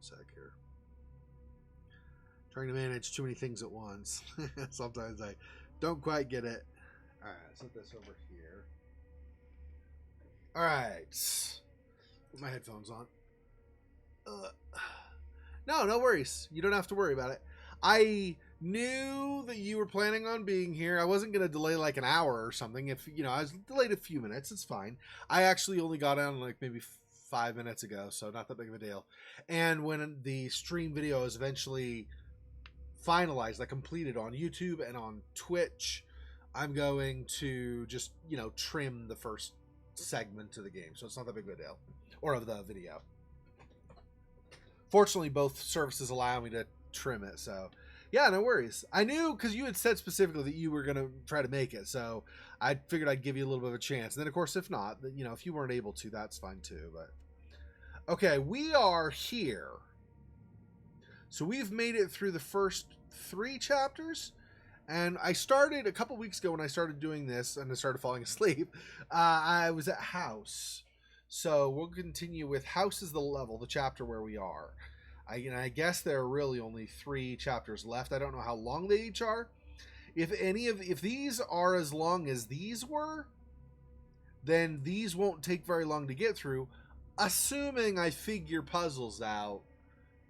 sec here. Trying to manage too many things at once. Sometimes I don't quite get it. Alright, set this over here. Alright. Put my headphones on. No worries. You don't have to worry about it. I knew that you were planning on being here. I wasn't going to delay like an hour or something. If, you know, I was delayed a few minutes. It's fine. I actually only got on like maybe 5 minutes ago, so not that big of a deal. And when the stream video is eventually finalized, like completed on YouTube and on Twitch, I'm going to just, you know, trim the first segment of the game. So it's not that big of a deal. Or of the video. Fortunately, both services allow me to trim it, so yeah, no worries. I knew because you had said specifically that you were going to try to make it, so I figured I'd give you a little bit of a chance. And then, of course, if not, you know, if you weren't able to, that's fine too. But okay, we are here. So we've made it through the first 3 chapters, and I started a couple weeks ago when I started doing this and I started falling asleep. I was at House. So we'll continue with House is the level, the chapter where we are. I guess there are really only 3 chapters left. I don't know how long they each are. If these are as long as these were, then these won't take very long to get through, assuming I figure puzzles out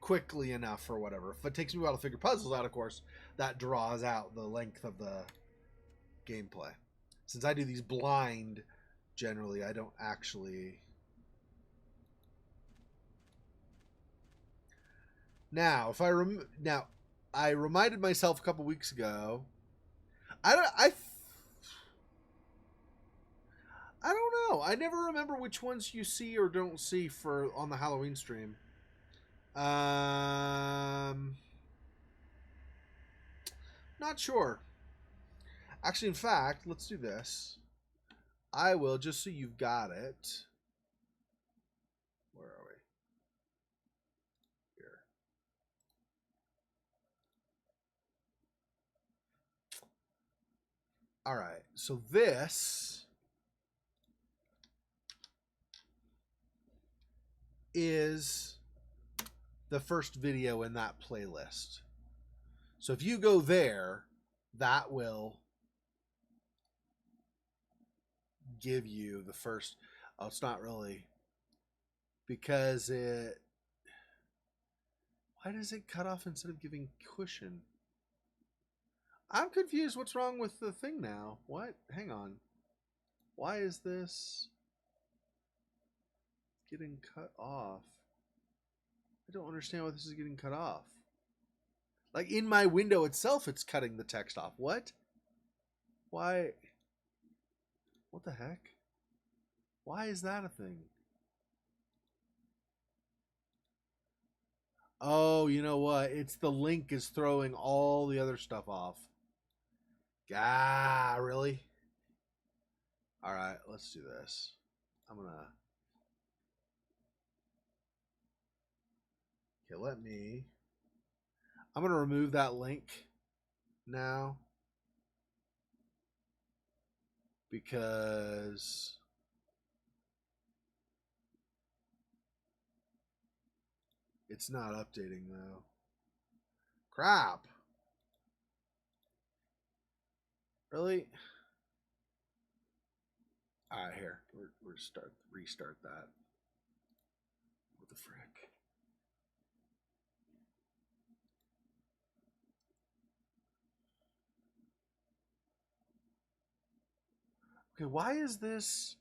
quickly enough or whatever. If it takes me a while to figure puzzles out, of course, that draws out the length of the gameplay. Since I do these blind, generally, I don't actually... Now, if I reminded myself a couple weeks ago. I don't know. I never remember which ones you see or don't see for on the Halloween stream. Not sure. Actually, in fact, let's do this. I will, just so you've got it. Where are we? Here. All right. So this is the first video in that playlist. So if you go there, that will give you the first... Oh, it's not really... Because it... Why does it cut off instead of giving cushion? I'm confused. What's wrong with the thing now? What? Hang on. Why is this getting cut off? I don't understand why this is getting cut off. Like in my window itself, it's cutting the text off. What? Why? What the heck? Why is that a thing? Oh, you know what? It's the link is throwing all the other stuff off. Ah, really? All right, let's do this. I'm going to... Okay, I'm going to remove that link now. Because... It's not updating, though. Crap. Really? All right, here. We're restart that. What the frick? Okay, why is this...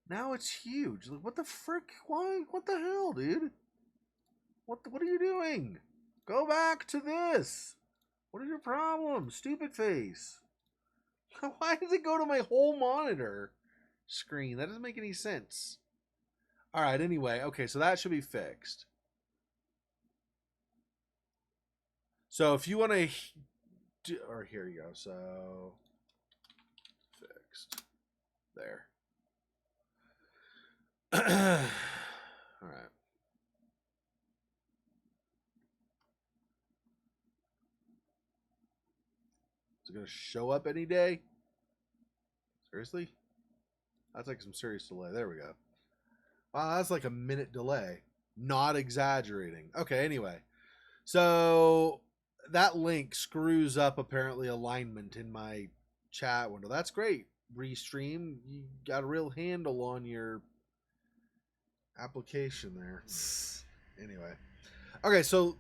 Now it's huge. Like, what the frick? Why? What the hell, dude? What are you doing? Go back to this. What is your problem? Stupid face. Why does it go to my whole monitor screen? That doesn't make any sense. All right, anyway. Okay, so that should be fixed. So if you want to... Or here you go. So... Fixed. There. All right. Is it going to show up any day? Seriously? That's like some serious delay. There we go. Wow, that's like a minute delay. Not exaggerating. Okay, anyway. So that link screws up apparently alignment in my chat window. That's great. Restream, you got a real handle on your application there. Anyway. Okay, so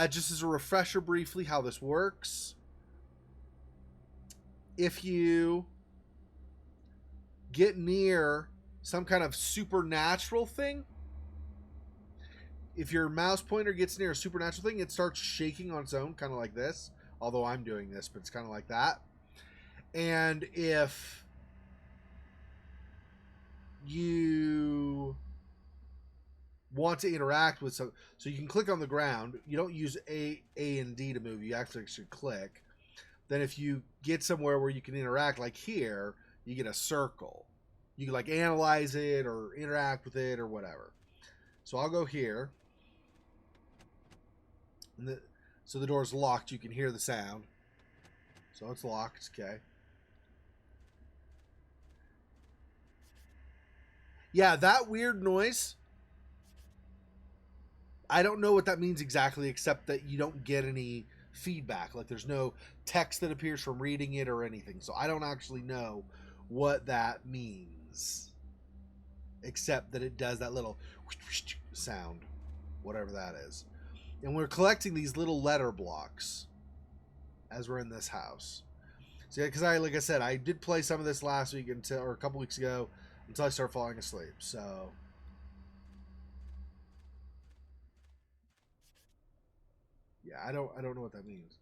just as a refresher briefly how this works. If you get near some kind of supernatural thing, if your mouse pointer gets near a supernatural thing, it starts shaking on its own, kind of like this. Although I'm doing this, but it's kind of like that. And if you want to interact with so you can click on the ground. You don't use A and D to move. You actually should click. Then if you get somewhere where you can interact, like here, you get a circle. You can like analyze it or interact with it or whatever. So I'll go here. And so the door's locked. You can hear the sound. So it's locked. Okay. Yeah, that weird noise. I don't know what that means exactly, except that you don't get any feedback. Like there's no text that appears from reading it or anything. So I don't actually know what that means, except that it does that little sound, whatever that is. And we're collecting these little letter blocks as we're in this house. So yeah, because like I said, I did play some of this last week or a couple weeks ago until I started falling asleep. So yeah, I don't know what that means.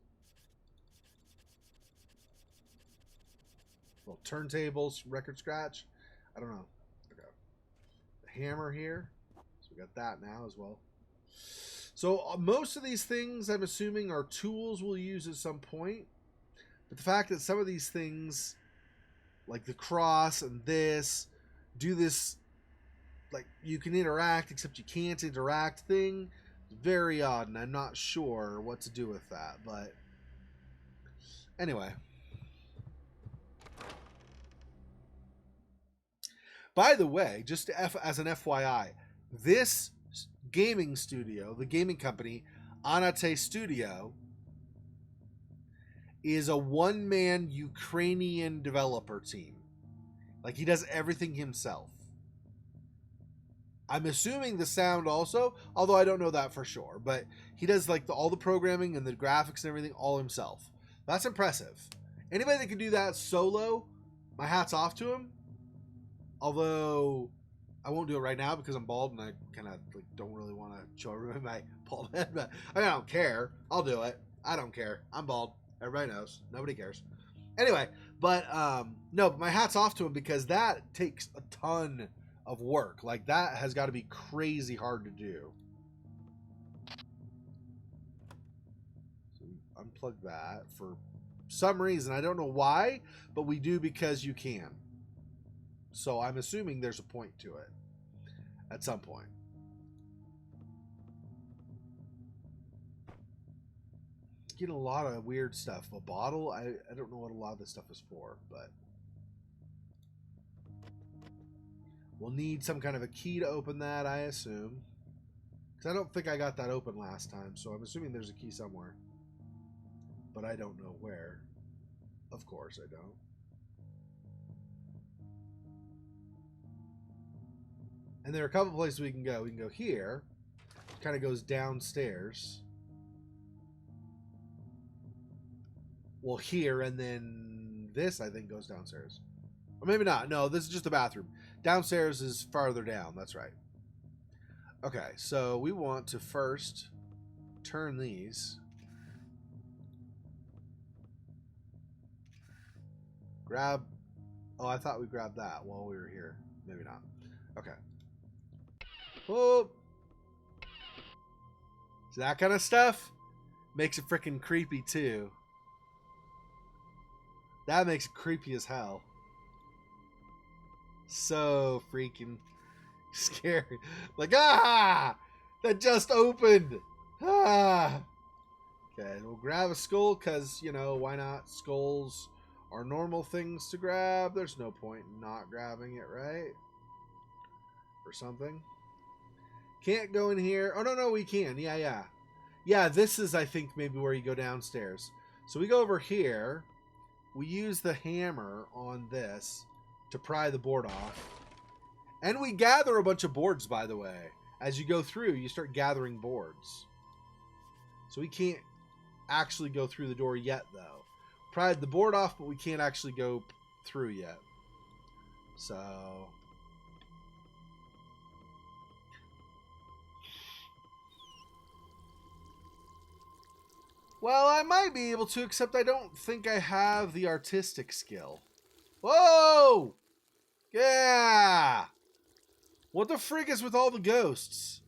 Well, turntables, record scratch. I don't know. Okay. The hammer here. So we got that now as well. So most of these things, I'm assuming, are tools we'll use at some point. But the fact that some of these things, like the cross and this, do this, like you can interact except you can't interact thing, is very odd, and I'm not sure what to do with that. But anyway. By the way, just as an FYI, this gaming studio, the gaming company, Anate Studio, is a one-man Ukrainian developer team. Like he does everything himself. I'm assuming the sound also, although I don't know that for sure. But he does like all the programming and the graphics and everything all himself. That's impressive. Anybody that can do that solo, my hat's off to him. Although I won't do it right now because I'm bald and I kind of like don't really want to show everybody my bald head. But I don't care. I'll do it. I don't care. I'm bald. Everybody knows. Nobody cares. Anyway, but no, but my hat's off to him because that takes a ton of work. Like that has got to be crazy hard to do. So unplug that for some reason. I don't know why, but we do because you can. So I'm assuming there's a point to it at some point. Getting a lot of weird stuff. A bottle, I don't know what a lot of this stuff is for, but we'll need some kind of a key to open that, I assume. Because I don't think I got that open last time, so I'm assuming there's a key somewhere. But I don't know where. Of course I don't. And there are a couple places we can go. We can go here. It kind of goes downstairs. Well, here, and then this, I think, goes downstairs. Or maybe not. No, this is just the bathroom. Downstairs is farther down. That's right. Okay, so we want to first turn these. Grab... Oh, I thought we grabbed that while we were here. Maybe not. Okay. Oh! So that kind of stuff makes it freaking creepy, too. That makes it creepy as hell. So freaking scary. Like, ah! That just opened! Ah! Okay, we'll grab a skull because, you know, why not? Skulls are normal things to grab. There's no point in not grabbing it, right? Or something. Can't go in here. Oh, no, no, we can. Yeah, yeah. Yeah, this is, I think, maybe where you go downstairs. So we go over here. We use the hammer on this to pry the board off. And we gather a bunch of boards, by the way. As you go through, you start gathering boards. So we can't actually go through the door yet, though. Pried the board off, but we can't actually go through yet. So... well, I might be able to, except I don't think I have the artistic skill. Whoa! Yeah! What the frig is with all the ghosts?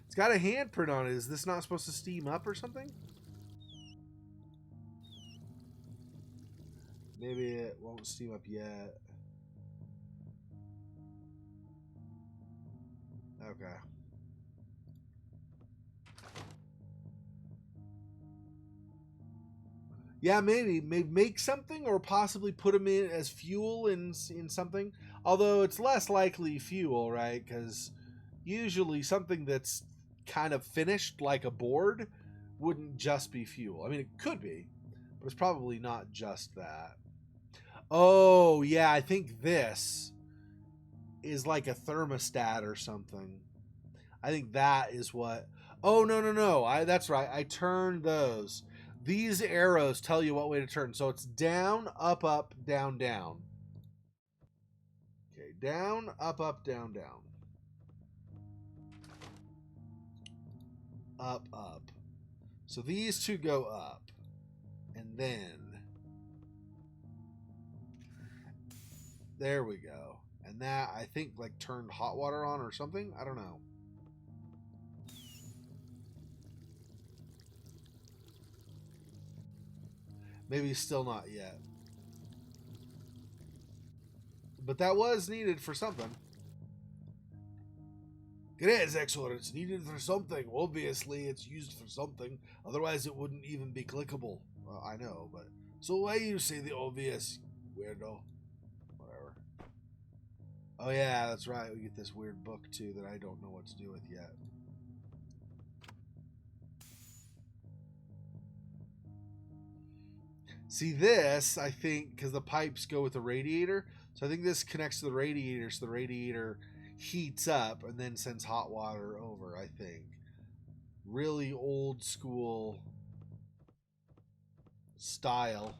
It's got a handprint on it. Is this not supposed to steam up or something? Maybe it won't steam up yet. Okay. Yeah, maybe make something, or possibly put them in as fuel in something. Although it's less likely fuel, right? Because usually something that's kind of finished, like a board, wouldn't just be fuel. I mean, it could be, but it's probably not just that. Oh, yeah, I think this is like a thermostat or something. I think that is what... oh, no, no, no. That's right. I turned those. These arrows tell you what way to turn. So it's down, up, up, down, down. Okay, down, up, down, down. Up, up. So these two go up. And then... there we go. And that, I think, like, turned hot water on or something? I don't know. Maybe still not yet. But that was needed for something. Great, Xexor. It's needed for something. Obviously, it's used for something. Otherwise, it wouldn't even be clickable. Well, I know, but... so why you say the obvious, weirdo? Whatever. Oh, yeah, that's right. We get this weird book, too, that I don't know what to do with yet. See, this, I think, because the pipes go with the radiator, so I think this connects to the radiator, so the radiator heats up and then sends hot water over, I think. Really old school style.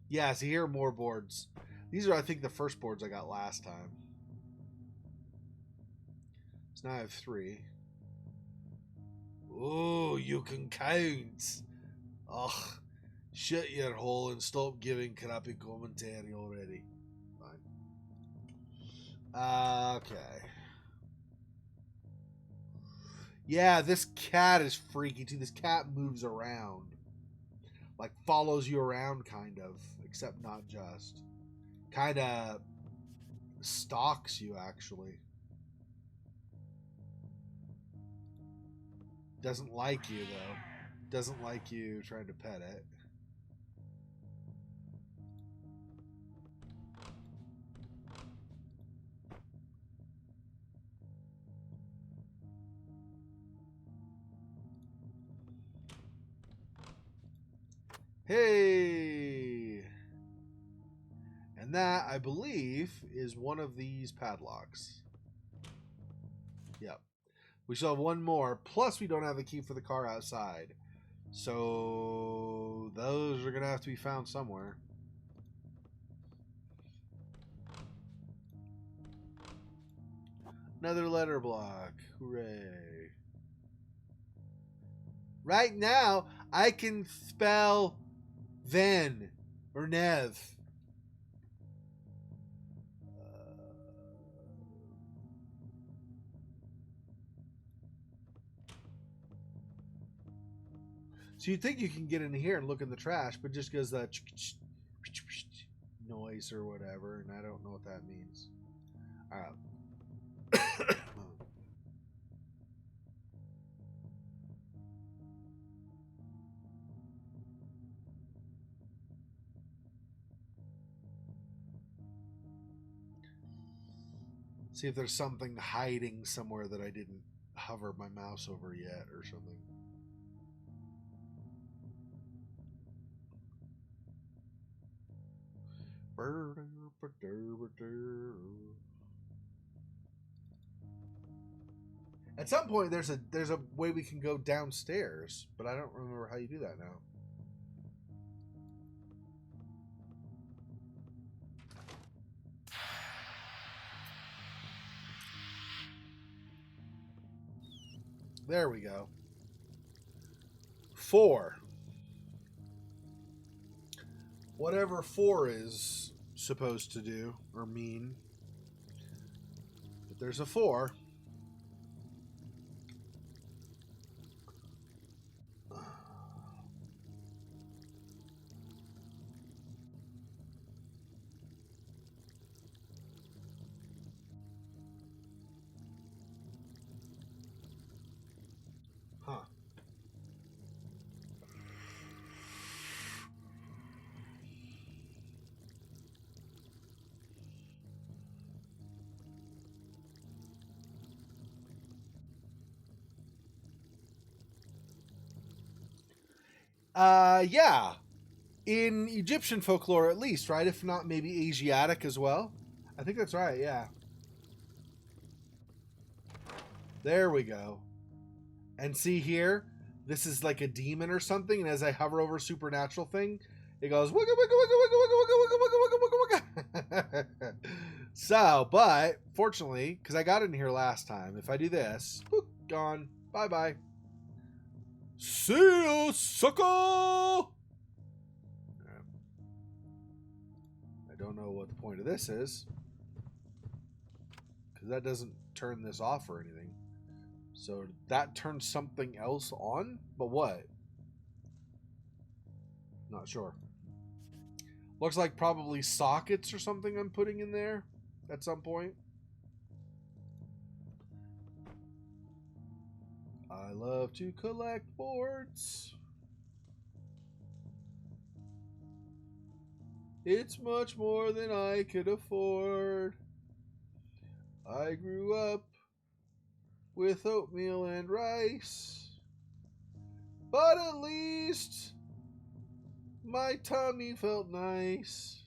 Yeah, so here are more boards. These are, I think, the first boards I got last time. So now I have 3. Oh, you can count. Ugh. Shut your hole and stop giving crappy commentary already. Fine. Okay. Yeah, this cat is freaky too. This cat moves around. Like follows you around kind of. Except not just. Kind of stalks you actually. Doesn't like you though. Doesn't like you trying to pet it. Hey! And that, I believe, is one of these padlocks. Yep. We still have one more. Plus, we don't have the key for the car outside. So, those are going to have to be found somewhere. Another letter block. Hooray. Right now, I can spell Ven or Nev. So you'd think you can get in here and look in the trash, but just goes that noise or whatever, and I don't know what that means. All right. See if there's something hiding somewhere that I didn't hover my mouse over yet or something. At some point, there's a way we can go downstairs, but I don't remember how you do that now. There we go. 4. Whatever 4 is supposed to do or mean. But there's a 4. Huh. Yeah. In Egyptian folklore, at least, right? If not, maybe Asiatic as well. I think that's right, yeah. There we go. And see here, this is like a demon or something, and as I hover over supernatural thing, it goes wigga wigga wigga wigga wigga wigga wigga wigga wigga wigga. So, but fortunately, because I got in here last time, if I do this, whoop, gone. Bye bye. See you, sucker! I don't know what the point of this is, because that doesn't turn this off or anything. So that turns something else on, but what? Not sure. Looks like probably sockets or something I'm putting in there at some point. I love to collect boards. It's much more than I could afford. I grew up with oatmeal and rice, but at least my tummy felt nice.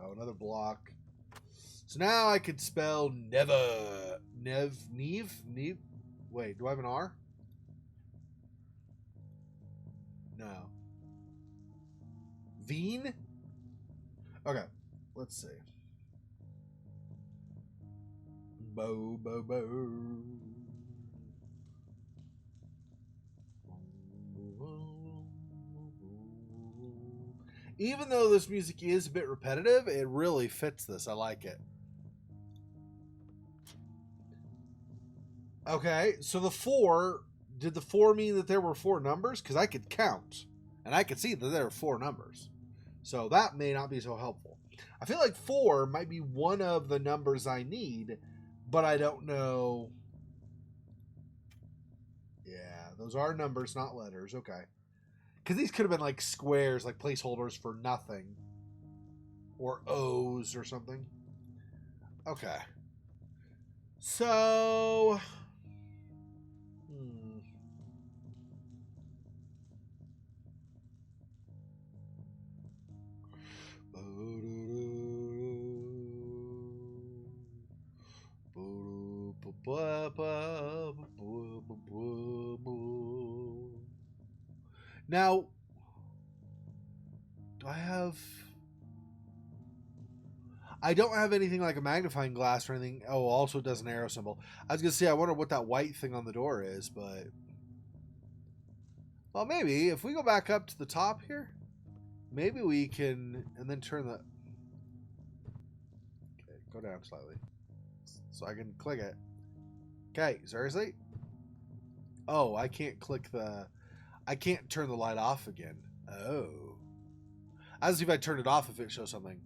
Oh, another block. So now I could spell never. Neve? Wait, do I have an R? No. Veen? Okay, let's see. Bo, bo, bo. Even though this music is a bit repetitive, it really fits this. I like it. Okay, so the 4, did the 4 mean that there were 4 numbers? Because I could count, and I could see that there are 4 numbers. So that may not be so helpful. I feel like 4 might be one of the numbers I need, but I don't know. Yeah, those are numbers, not letters. Okay. Because these could have been like squares, like placeholders for nothing. Or O's or something. Okay. So... Now, do I have... I don't have anything like a magnifying glass or anything. Oh, also it does an arrow symbol. I was going to say, I wonder what that white thing on the door is, but... Well, maybe. If we go back up to the top here, maybe we can... And then turn the... Okay, go down slightly. So I can click it. Okay, seriously? Oh, I can't click the... I can't turn the light off again. Oh. I'll see if I turn it off if it shows something.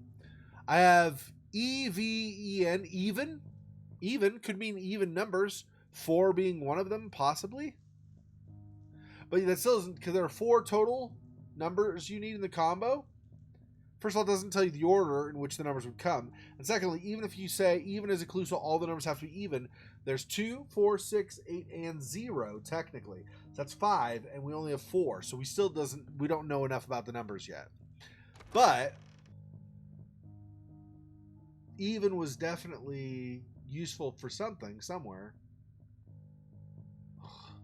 I have EVEN, even. Even could mean even numbers. 4 being one of them, possibly. But that still isn't, because there are 4 total numbers you need in the combo. First of all, it doesn't tell you the order in which the numbers would come. And secondly, even if you say even is a clue, so all the numbers have to be even, there's 2, 4, 6, 8, and 0, technically. So that's 5, and we only have 4. So we don't know enough about the numbers yet. But even was definitely useful for something, somewhere.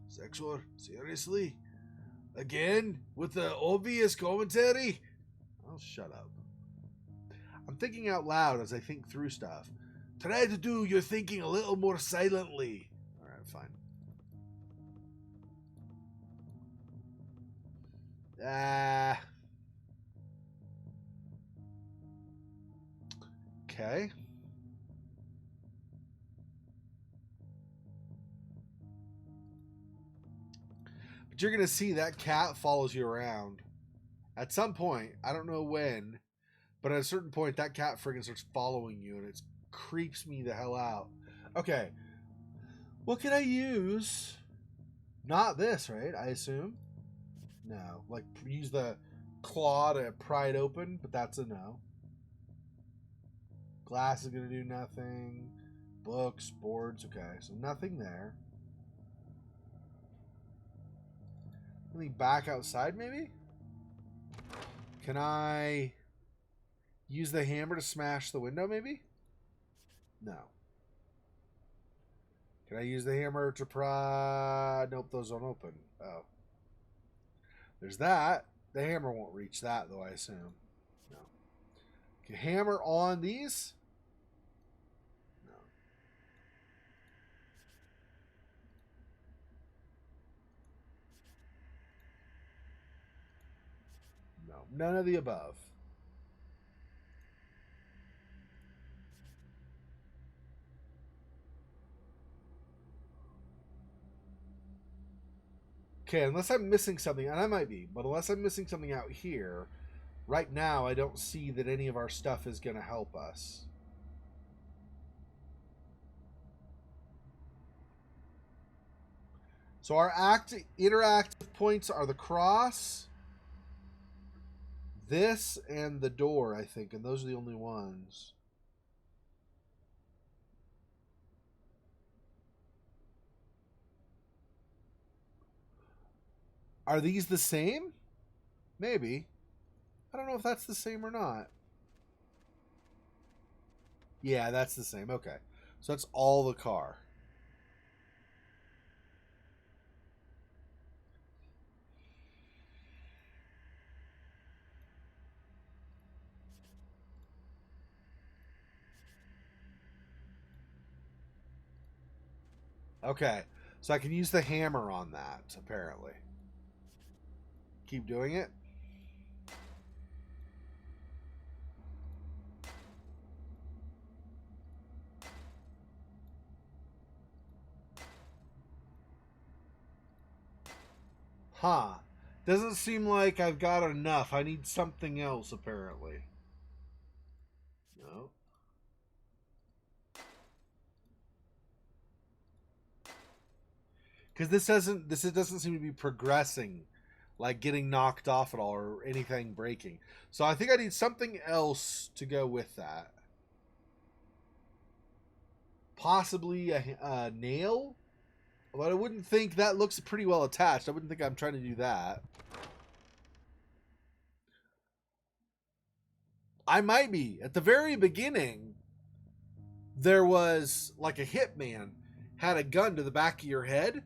Xexor, seriously? Again? With the obvious commentary? Oh, shut up. I'm thinking out loud as I think through stuff. Try to do your thinking a little more silently. Alright, fine. Okay. But you're going to see that cat follows you around. At some point, I don't know when, but at a certain point, that cat friggin' starts following you, and it creeps me the hell out. Okay. What can I use? Not this, right? I assume? No. Like, use the claw to pry it open, but that's a no. Glass is going to do nothing. Books, boards, okay. So nothing there. Anything back outside, maybe? Can I use the hammer to smash the window, maybe? No. Can I use the hammer to pry? Nope, those don't open. Oh. There's that. The hammer won't reach that, though, I assume. No. Can hammer on these? No. No. None of the above. Okay, unless I'm missing something, and I might be, but unless I'm missing something out here, right now I don't see that any of our stuff is going to help us. So our interactive points are the cross, this, and the door, I think, and those are the only ones. Are these the same? Maybe. I don't know if that's the same or not. Yeah, that's the same. Okay. So that's all the car. Okay. So I can use the hammer on that, apparently. Keep doing it. Huh. Doesn't seem like I've got enough. I need something else, apparently. No. Because this doesn't seem to be progressing, like getting knocked off at all or anything breaking. So I think I need something else to go with that. Possibly a nail? But I wouldn't think that looks pretty well attached. I wouldn't think I'm trying to do that. I might be. At the very beginning, there was like a hitman had a gun to the back of your head,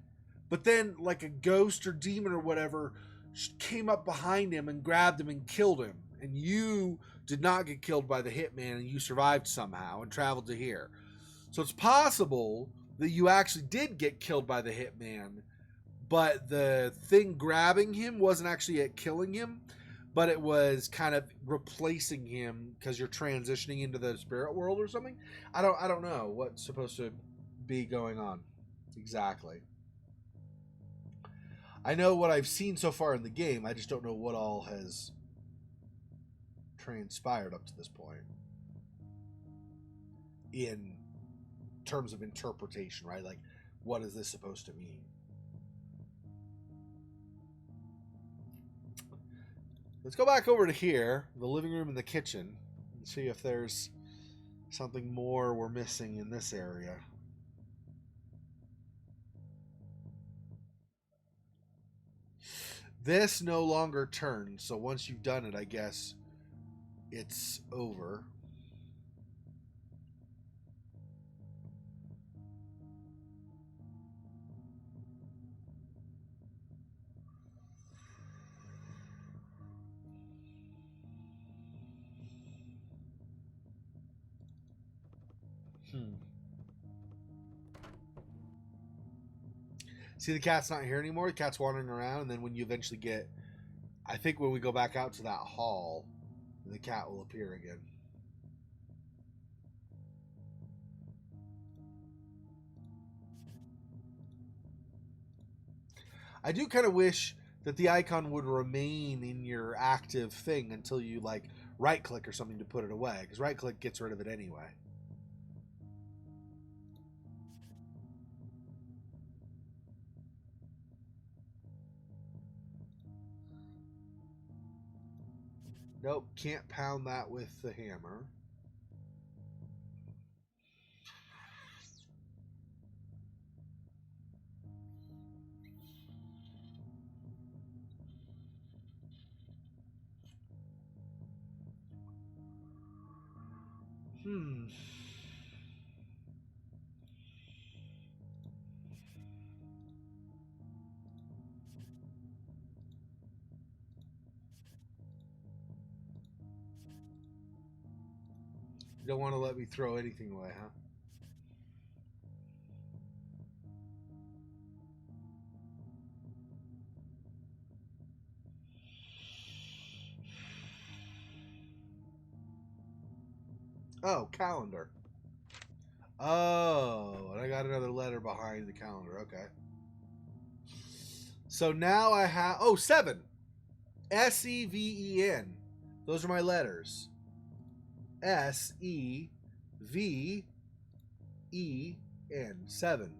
but then like a ghost or demon or whatever came up behind him and grabbed him and killed him. And you did not get killed by the hitman, and you survived somehow and traveled to here. So it's possible that you actually did get killed by the hitman, but the thing grabbing him wasn't actually at killing him, but it was kind of replacing him because you're transitioning into the spirit world or something. I don't know what's supposed to be going on exactly. I know what I've seen so far in the game. I just don't know what all has transpired up to this point in terms of interpretation, right? Like, what is this supposed to mean? Let's go back over to here, the living room and the kitchen, and see if there's something more we're missing in this area. This no longer turns, so once you've done it, I guess it's over. See, the cat's not here anymore. The cat's wandering around, and then when you eventually get, I think when we go back out to that hall, the cat will appear again. I do kind of wish that the icon would remain in your active thing until you like right click or something to put it away, because right click gets rid of it anyway. Nope, can't pound that with the hammer. You don't want to let me throw anything away, huh? Oh, calendar. Oh, and I got another letter behind the calendar. Okay. So now I have... Oh, 7. S-E-V-E-N. Those are my letters. S-E-V-E-N. 7.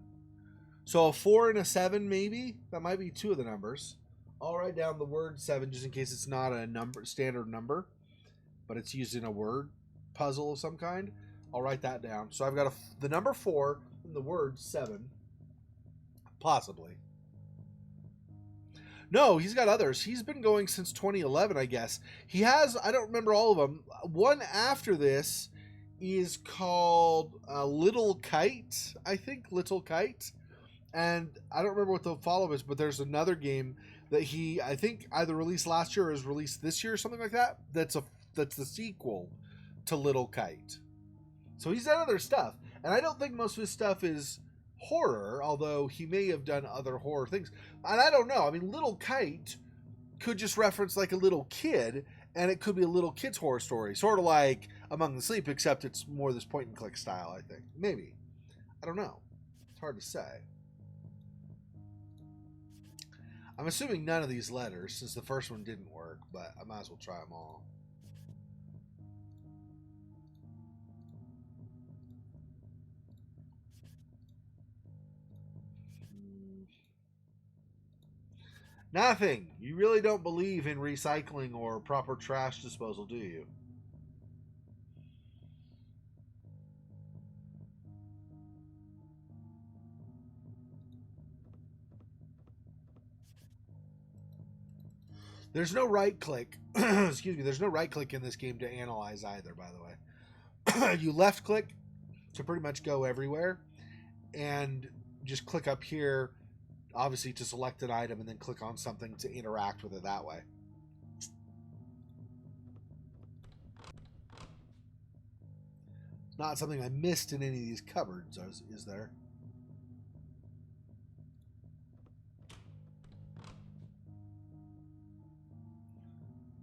So a 4 and a 7, maybe? That might be 2 of the numbers. I'll write down the word 7 just in case it's not a number, standard number, but it's used in a word puzzle of some kind. I'll write that down. So I've got the number 4 and the word 7. Possibly. No, he's got others. He's been going since 2011, I guess. He has, I don't remember all of them. One after this is called Little Kite, I think. Little Kite. And I don't remember what the follow-up is, but there's another game that he, I think, either released last year or is released this year or something like that. That's the sequel to Little Kite. So he's done other stuff. And I don't think most of his stuff is horror, although he may have done other horror things. And I don't know. I mean, Little Kite could just reference like a little kid, and it could be a little kid's horror story. Sort of like Among the Sleep, except it's more this point-and-click style, I think. Maybe. I don't know. It's hard to say. I'm assuming none of these letters, since the first one didn't work, but I might as well try them all. Nothing. You really don't believe in recycling or proper trash disposal, do you? There's no right click. Excuse me. There's no right click in this game to analyze either, by the way. You left click to pretty much go everywhere, and just click up here, obviously, to select an item, and then click on something to interact with it that way. Not something I missed in any of these cupboards, is there?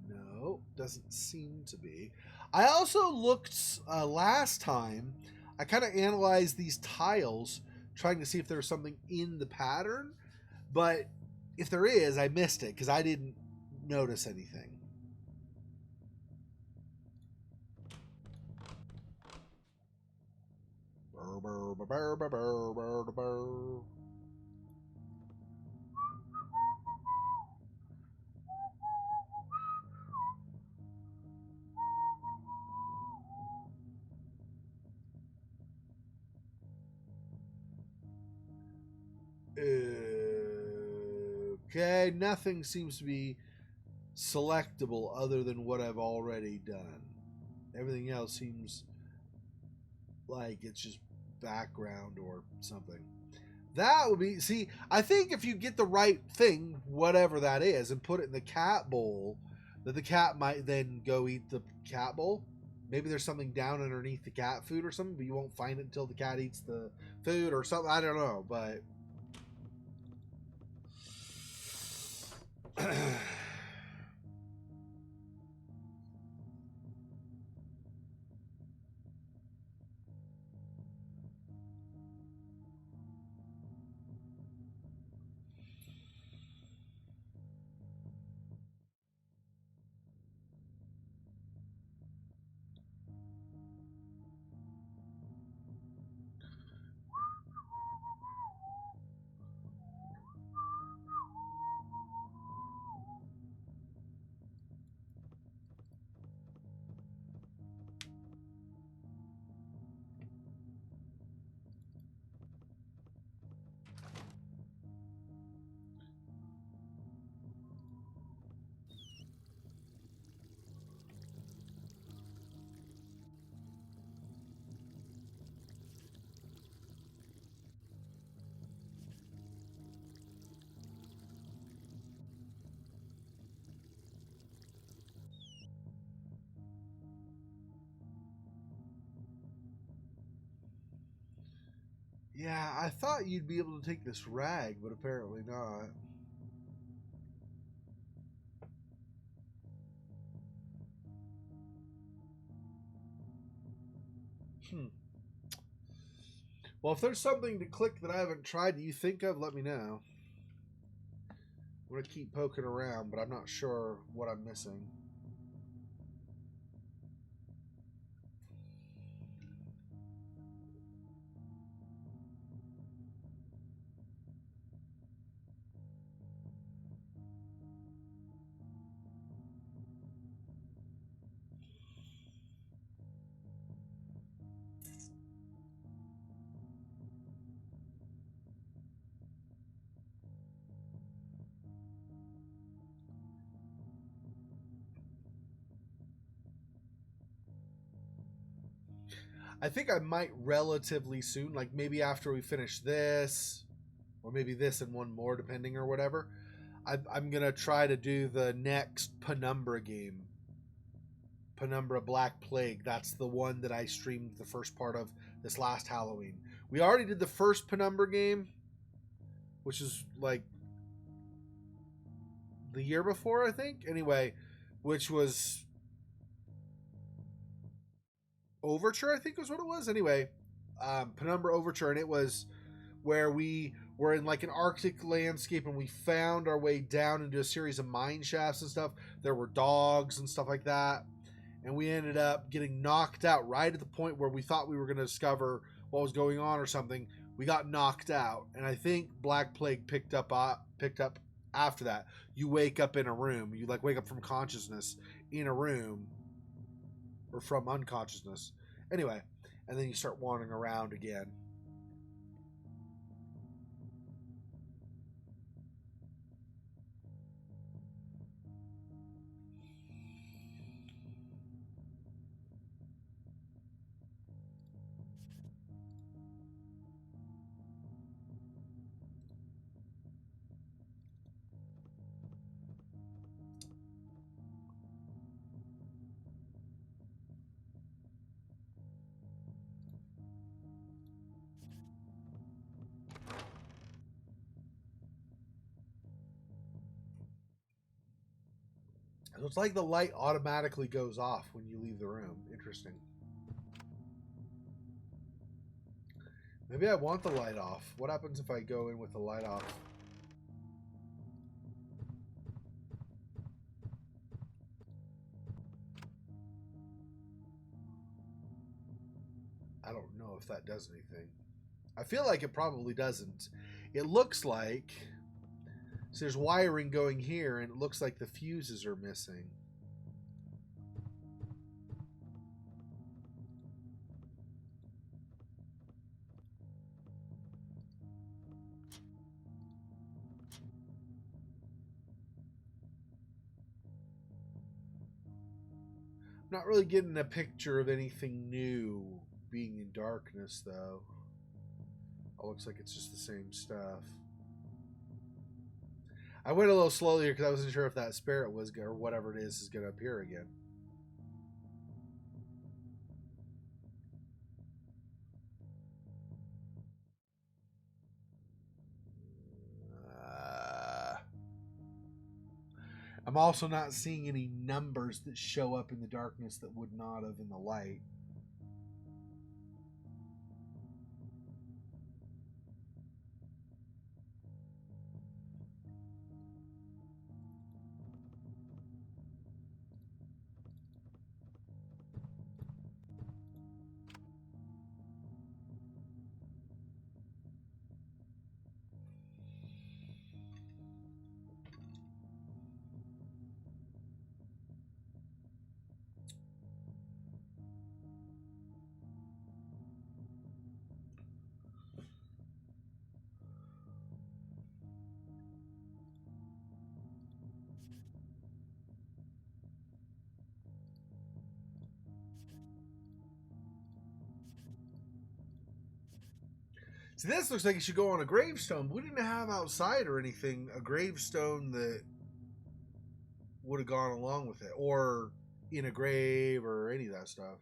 No, doesn't seem to be. I also looked last time. I kind of analyzed these tiles, trying to see if there was something in the pattern. But if there is, I missed it because I didn't notice anything. Okay, nothing seems to be selectable other than what I've already done. Everything else seems like it's just background or something. That would be, see, I think if you get the right thing, whatever that is, and put it in the cat bowl, that the cat might then go eat the cat bowl. Maybe there's something down underneath the cat food or something, but you won't find it until the cat eats the food or something. I don't know, but yeah, I thought you'd be able to take this rag, but apparently not. Well, if there's something to click that I haven't tried that you think of, let me know. I'm going to keep poking around, but I'm not sure what I'm missing. I think I might relatively soon, like maybe after we finish this, or maybe this and one more, depending or whatever. I'm going to try to do the next Penumbra game. Penumbra Black Plague. That's the one that I streamed the first part of this last Halloween. We already did the first Penumbra game, which is like the year before, I think. Anyway, which was Overture, I think was what it was. Anyway, Penumbra Overture, and it was where we were in like an Arctic landscape and we found our way down into a series of mine shafts and stuff. There were dogs and stuff like that. And we ended up getting knocked out right at the point where we thought we were going to discover what was going on or something. We got knocked out. And I think Black Plague picked up after that. You wake up in a room. You like wake up from consciousness in a room. Or from unconsciousness. Anyway, and then you start wandering around again. So it's like the light automatically goes off when you leave the room. Interesting. Maybe I want the light off. What happens if I go in with the light off? I don't know if that does anything. I feel like it probably doesn't. It looks like... So there's wiring going here, and it looks like the fuses are missing. Not really getting a picture of anything new being in darkness, though. It looks like it's just the same stuff. I went a little slowly here because I wasn't sure if that spirit was, or whatever it is going to appear again. I'm also not seeing any numbers that show up in the darkness that would not have in the light. See, this looks like it should go on a gravestone. We didn't have outside or anything a gravestone that would have gone along with it, or in a grave or any of that stuff.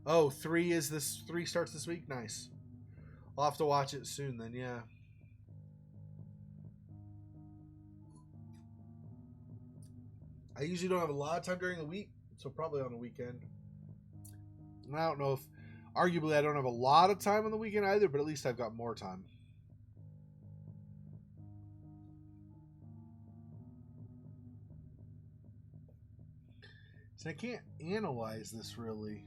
Oh, 3 is this 3 starts this week? Nice. I'll have to watch it soon then, yeah. I usually don't have a lot of time during the week, so probably on the weekend. I don't know if, arguably I don't have a lot of time on the weekend either, but at least I've got more time. So I can't analyze this really.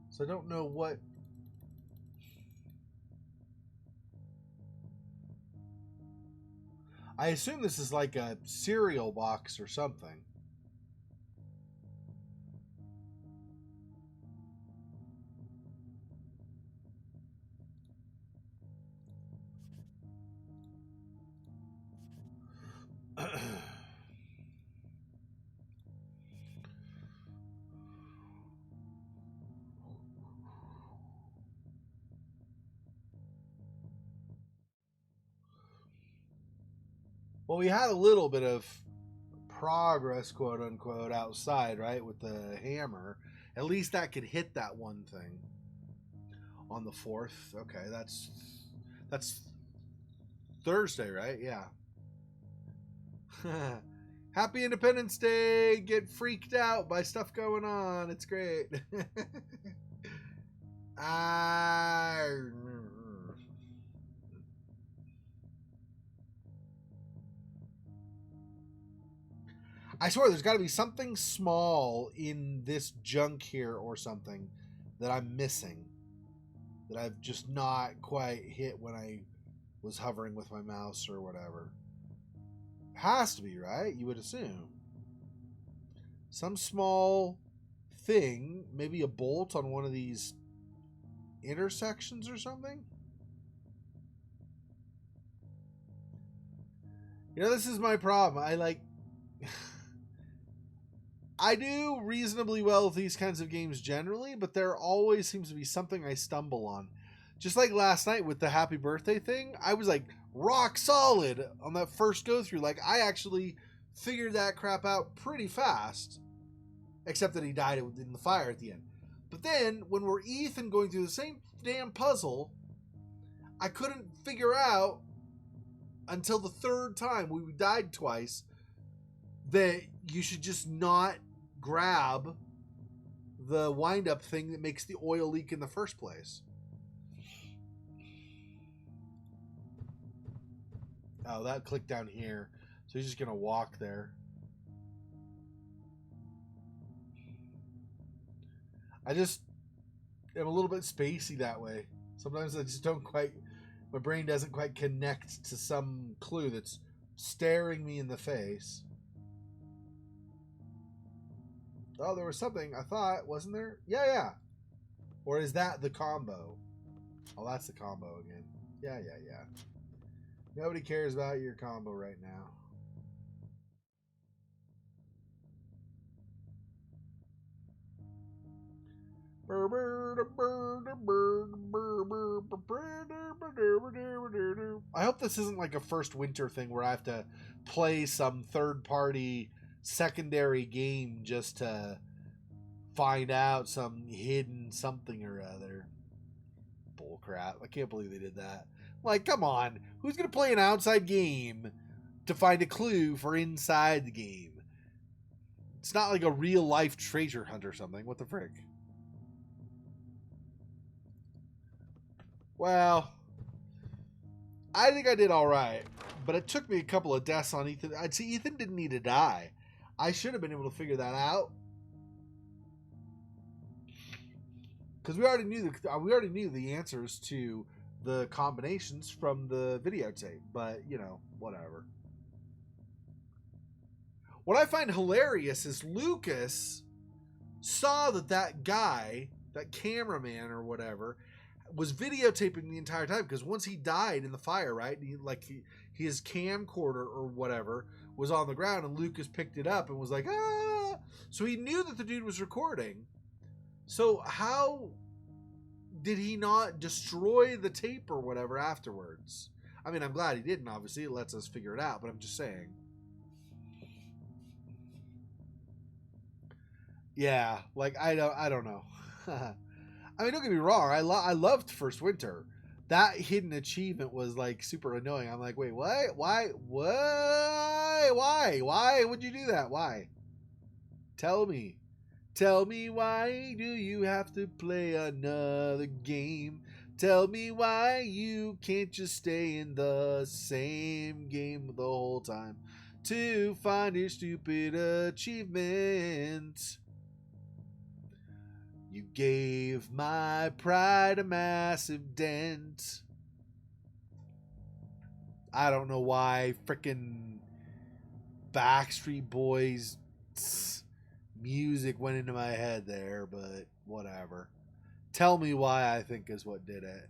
So I don't know what... I assume this is like a cereal box or something. Well, we had a little bit of progress, quote unquote, outside, right, with the hammer. At least that could hit that one thing on the 4th. Okay, that's Thursday, right? Yeah. Happy Independence Day. Get freaked out by stuff going on. It's great. I swear there's got to be something small in this junk here or something that I'm missing, that I've just not quite hit when I was hovering with my mouse or whatever. Has to be, right? You would assume. Some small thing, maybe a bolt on one of these intersections or something. You know, this is my problem. I do reasonably well with these kinds of games generally, but there always seems to be something I stumble on. Just like last night with the happy birthday thing, I was like rock solid on that first go through. Like, I actually figured that crap out pretty fast, except that he died in the fire at the end. But then when we're Ethan going through the same damn puzzle, I couldn't figure out until the 3rd time, we died twice, that you should just not grab the wind-up thing that makes the oil leak in the first place. Oh, that clicked down here. So he's just going to walk there. I just am a little bit spacey that way. Sometimes I just don't quite... My brain doesn't quite connect to some clue that's staring me in the face. Oh, there was something, I thought, wasn't there? Yeah. Or is that the combo? Oh, that's the combo again. Yeah. Nobody cares about your combo right now. I hope this isn't like a first winter thing where I have to play some third-party secondary game just to find out some hidden something or other. Bullcrap. I can't believe they did that. Like, come on. Who's going to play an outside game to find a clue for inside the game? It's not like a real-life treasure hunt or something. What the frick? Well, I think I did all right, but it took me a couple of deaths on Ethan. I'd see Ethan didn't need to die. I should have been able to figure that out because we already knew the answers to the combinations from the videotape. But you know, whatever. What I find hilarious is Lucas saw that guy, that cameraman or whatever, was videotaping the entire time, because once he died in the fire, right, his camcorder or whatever was on the ground, and Lucas picked it up and was like, ah! So he knew that the dude was recording. So how did he not destroy the tape or whatever afterwards? I mean, I'm glad he didn't, obviously. It lets us figure it out, but I'm just saying. Yeah, like, I don't know. I mean, don't get me wrong. I loved First Winter. That hidden achievement was like super annoying. I'm like, wait, what? Why? Why would you do that? Why? Tell me. Tell me, why do you have to play another game? Tell me why you can't just stay in the same game the whole time to find your stupid achievement. You gave my pride a massive dent. I don't know why frickin' Backstreet Boys music went into my head there, but whatever. Tell me why, I think, is what did it.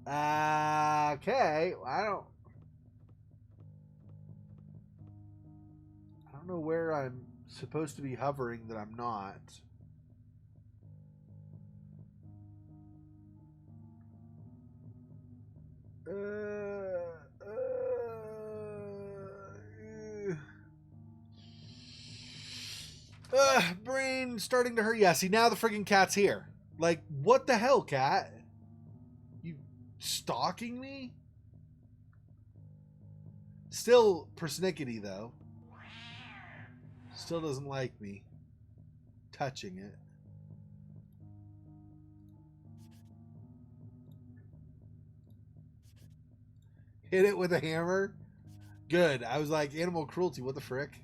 Okay, I don't know where I'm supposed to be hovering that I'm not. Brain starting to hurt. Yeah, see, now the friggin' cat's here. Like, what the hell, cat? You stalking me? Still persnickety, though. Still doesn't like me touching it. Hit it with a hammer? Good. I was like, animal cruelty, what the frick?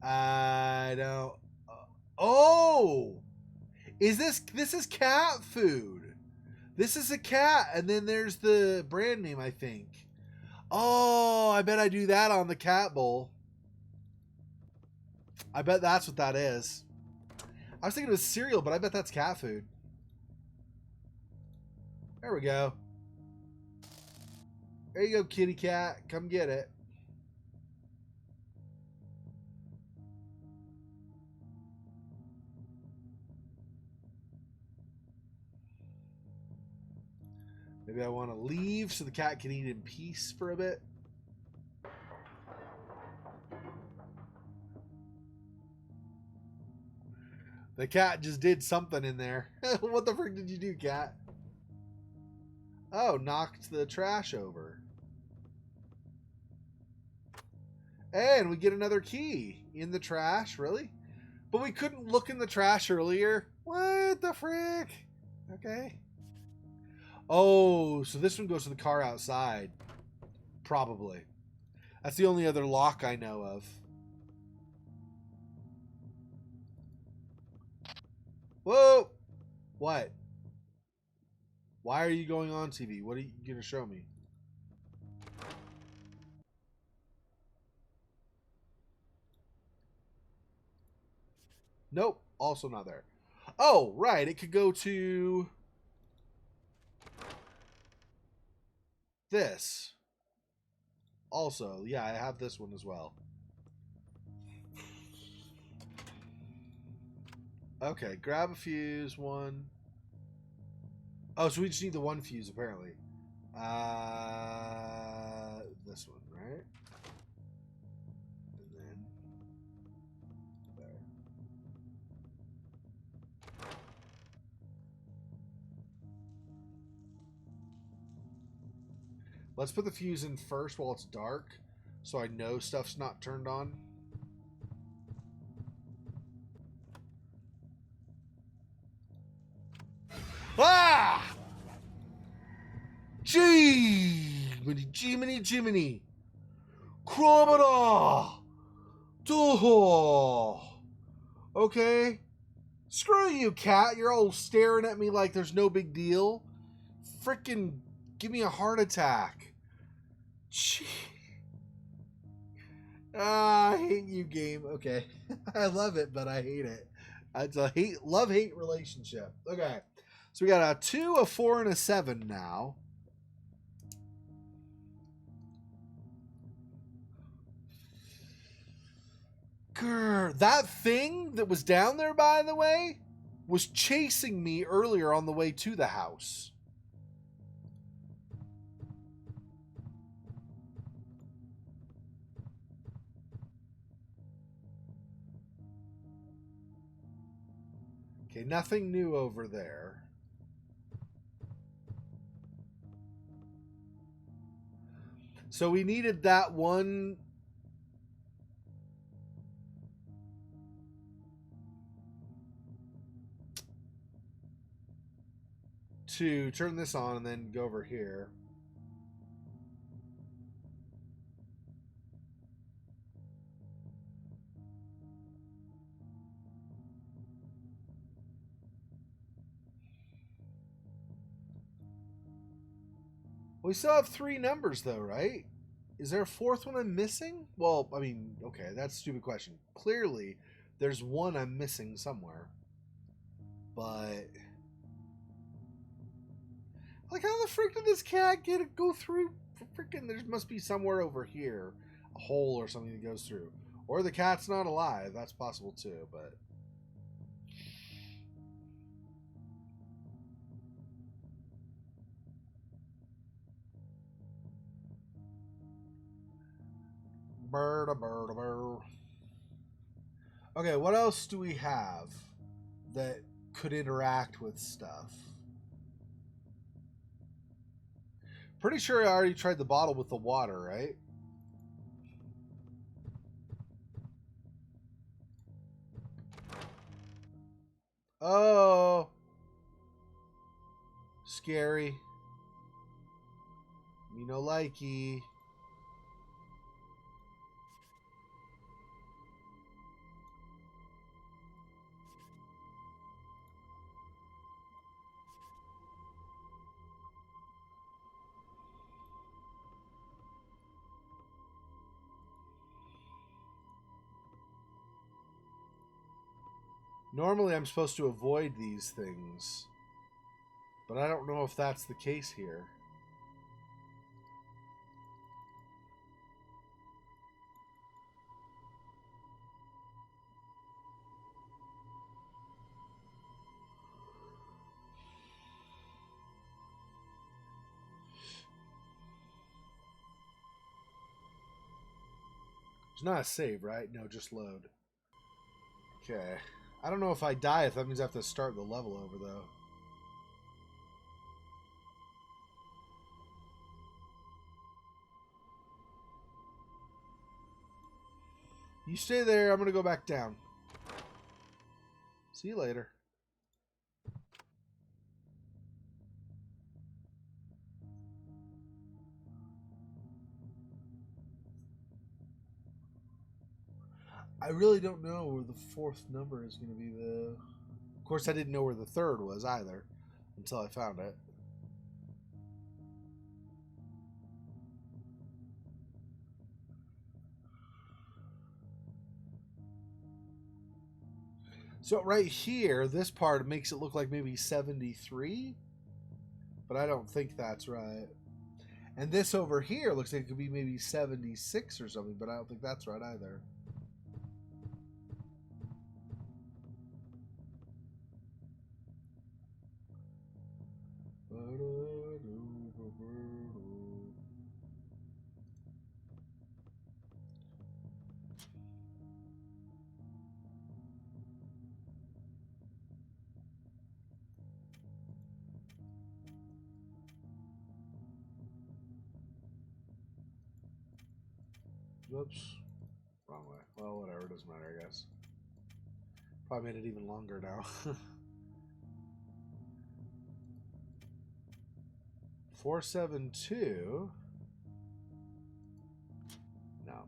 I don't... Oh! This is cat food. This is a cat, and then there's the brand name, I think. Oh, I bet I do that on the cat bowl. I bet that's what that is. I was thinking it was cereal, but I bet that's cat food. There we go. There you go, kitty cat. Come get it. Maybe I want to leave so the cat can eat in peace for a bit. The cat just did something in there. What the frick did you do, cat? Oh, knocked the trash over. And we get another key in the trash, really? But we couldn't look in the trash earlier. What the frick? Okay. Oh, so this one goes to the car outside. Probably. That's the only other lock I know of. Whoa! What? Why are you going on TV? What are you going to show me? Nope. Also not there. Oh, right. It could go to this. Also, yeah, I have this one as well. Okay, grab a fuse, one. Oh, so we just need the one fuse, apparently. This one, right? And then there. Let's put the fuse in first while it's dark, so I know stuff's not turned on. Ah! Jiminy. Cromada! Doho! Okay. Screw you, cat. You're all staring at me like there's no big deal. Frickin' give me a heart attack. Gee. I hate you, game. Okay. I love it, but I hate it. It's a love-hate relationship. Okay. So we got a 2, a 4, and a 7 now. Grr. That thing that was down there, by the way, was chasing me earlier on the way to the house. Okay, nothing new over there. So we needed that one. To turn this on and then go over here. We still have 3 numbers though, right? Is there a 4th one I'm missing? Well, I mean, okay, that's a stupid question. Clearly, there's one I'm missing somewhere. But like, how the frick did this cat go through? Freaking, there must be somewhere over here, a hole or something that goes through. Or the cat's not alive. That's possible too, but. Okay, what else do we have that could interact with stuff? Pretty sure I already tried the bottle with the water, right? Oh. Scary. Me no likey. Normally I'm supposed to avoid these things, but I don't know if that's the case here. It's not a save, right? No, just load. Okay. I don't know if I die, if that means I have to start the level over, though. You stay there. I'm going to go back down. See you later. I really don't know where the 4th number is going to be, though. Of course, I didn't know where the 3rd was either until I found it. So right here, this part makes it look like maybe 73, but I don't think that's right. And this over here looks like it could be maybe 76 or something, but I don't think that's right either. Whoops. Wrong way. Well, whatever. It doesn't matter, I guess. Probably made it even longer now. 472. No.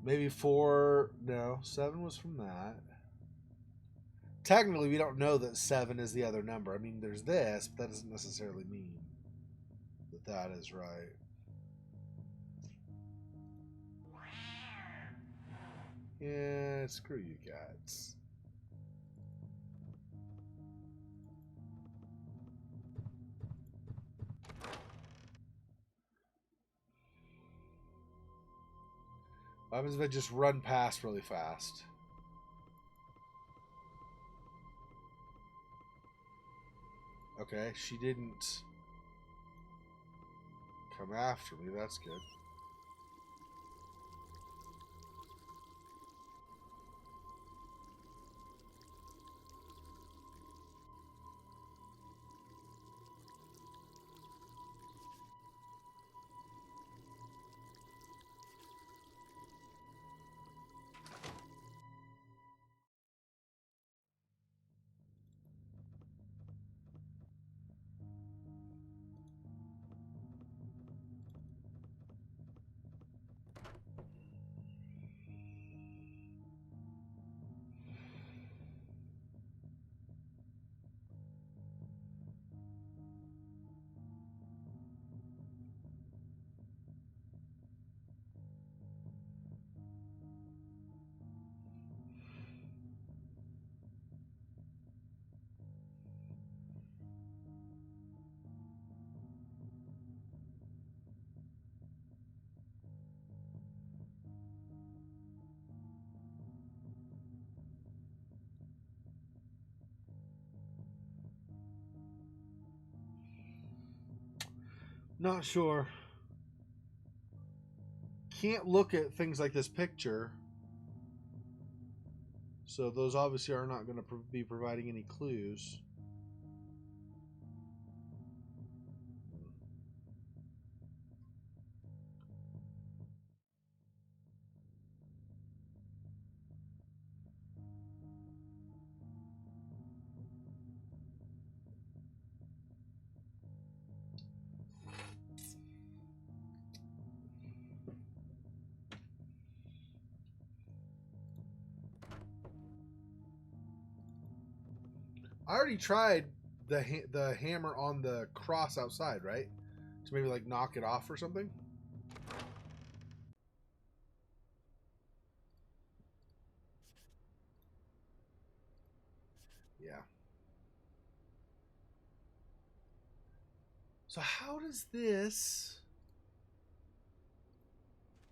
Maybe 4. No, 7 was from that. Technically, we don't know that 7 is the other number. I mean, there's this, but that doesn't necessarily mean that that is right. Yeah, screw you cats. What happens if I just run past really fast? Okay, she didn't come after me. That's good. Not sure. Can't look at things like this picture. So those obviously are not going to be providing any clues. I already tried the hammer on the cross outside, right? To maybe like knock it off or something. Yeah. So how does this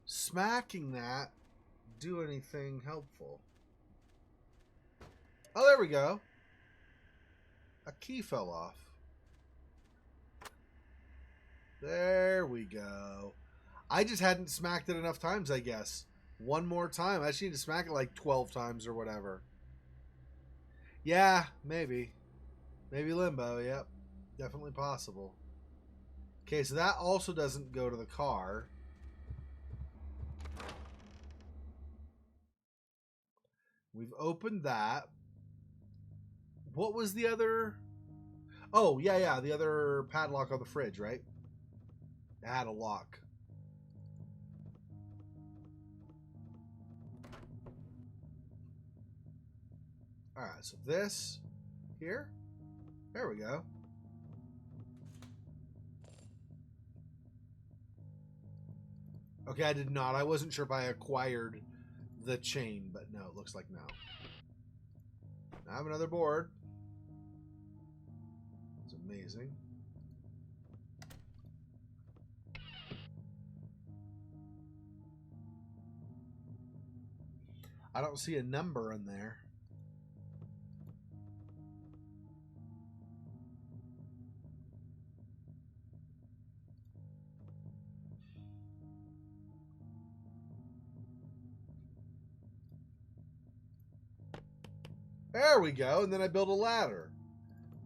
smacking that do anything helpful? Oh, there we go. A key fell off. There we go. I just hadn't smacked it enough times, I guess. One more time. I just need to smack it like 12 times or whatever. Yeah, maybe. Maybe limbo, yep. Definitely possible. Okay, so that also doesn't go to the car. We've opened that. What was the other? Oh, yeah, the other padlock on the fridge, right? It had a lock. Alright, so this here. There we go. Okay, I did not. I wasn't sure if I acquired the chain, but no, it looks like no. I have another board. It's amazing. I don't see a number in there. There we go. And then I build a ladder.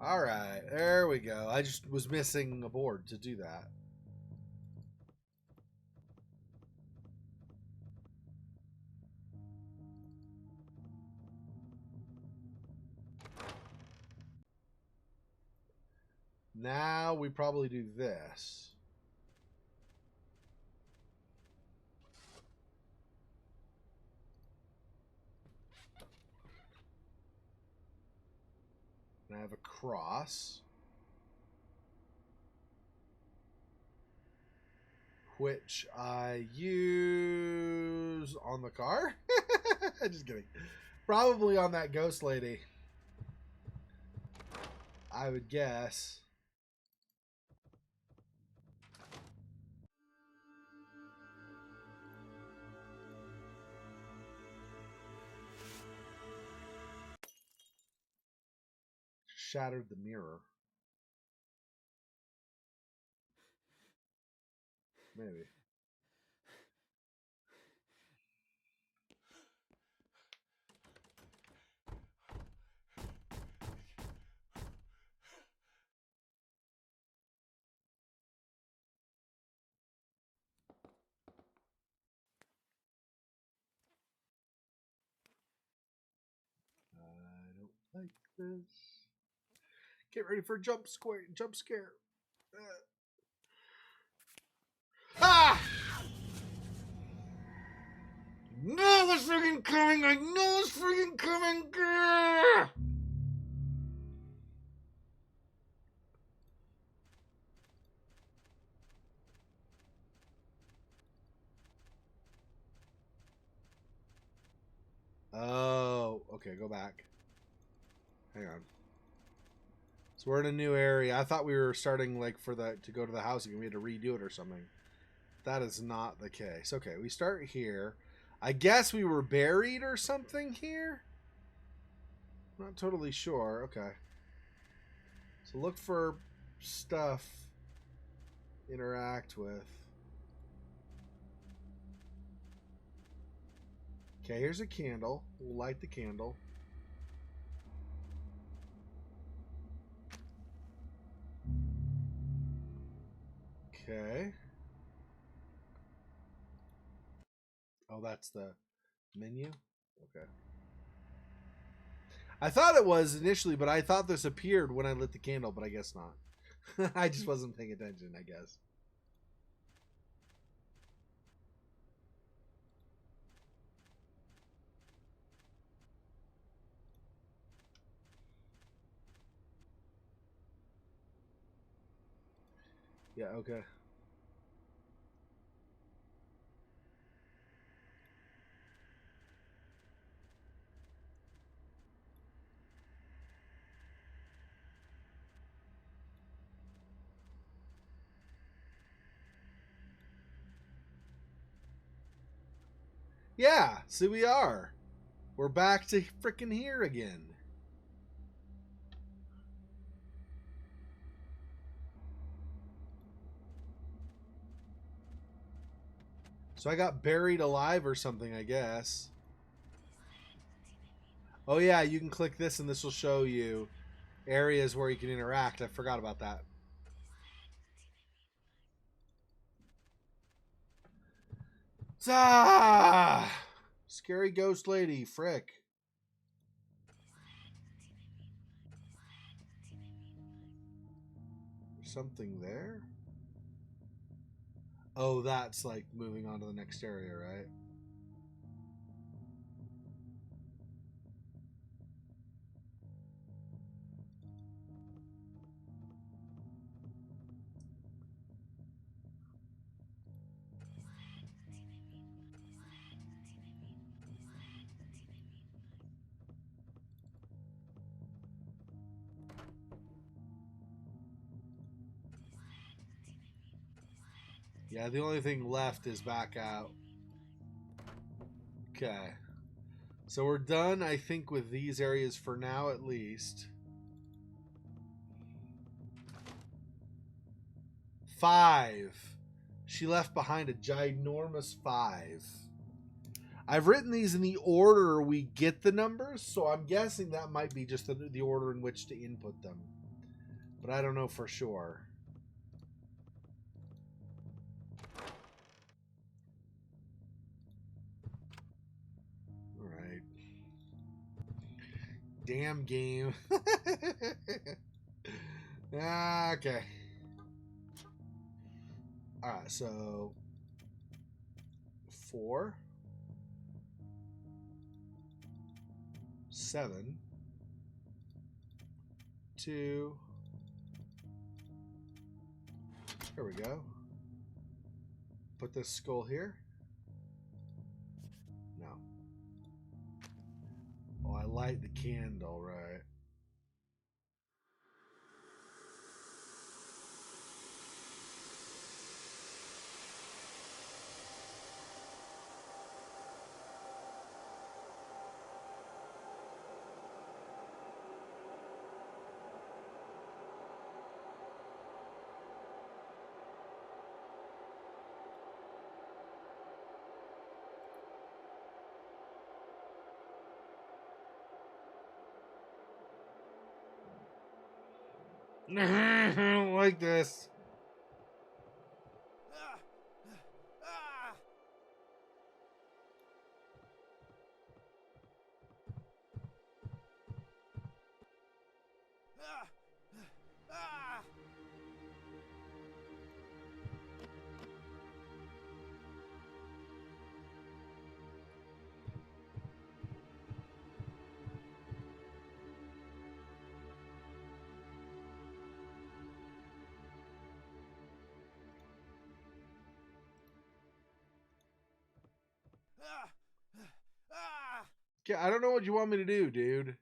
All right, there we go. I just was missing a board to do that. Now we probably do this. And I have a cross, which I use on the car. Just kidding. Probably on that ghost lady, I would guess. Shattered the mirror. Maybe. I don't like this. Get ready for a jump scare. Ah! No, it's freaking coming! I know it's freaking coming! Grr! Oh, okay, go back. Hang on. So we're in a new area. I thought we were starting like to go to the house and we had to redo it or something. That is not the case. Okay, we start here. I guess we were buried or something here? Not totally sure. Okay. So look for stuff. Interact with. Okay, here's a candle. We'll light the candle. Okay. Oh, that's the menu? Okay. I thought it was initially, but I thought this appeared when I lit the candle, but I guess not. I just wasn't paying attention, I guess. Yeah, okay. Yeah, see we are. We're back to freaking here again. So I got buried alive or something, I guess. Oh yeah, you can click this and this will show you areas where you can interact. I forgot about that. Ah! Scary ghost lady, frick. There's something there? Oh, that's like moving on to the next area, right? Yeah, the only thing left is back out. Okay. So we're done, I think, with these areas for now, at least. 5. She left behind a ginormous 5. I've written these in the order we get the numbers, so I'm guessing that might be just the order in which to input them. but I don't know for sure. All right. Damn game. Okay. All right, so 4, 7, 2. There we go. Put this skull here. No. Oh, I light the candle, right? I don't like this. I don't know what you want me to do, dude.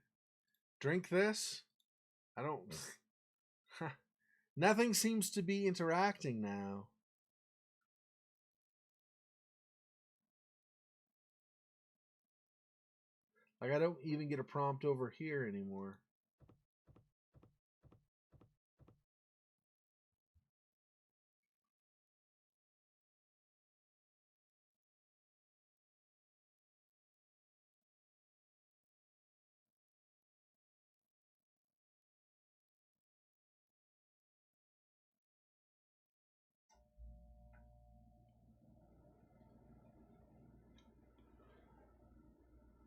Drink this? I don't... Nothing seems to be interacting now. Like, I don't even get a prompt over here anymore.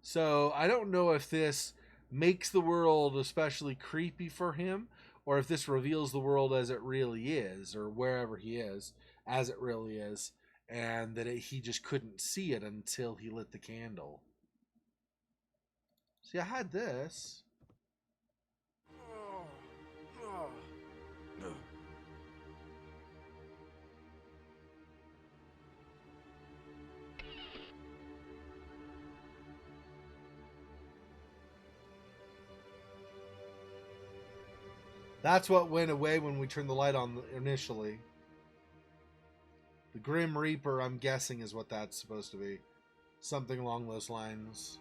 So I don't know if this makes the world especially creepy for him, or if this reveals the world as it really is, or wherever he is as it really is, and that he just couldn't see it until he lit the candle. See, I had this. That's what went away when we turned the light on initially. The Grim Reaper, I'm guessing, is what that's supposed to be. Something along those lines.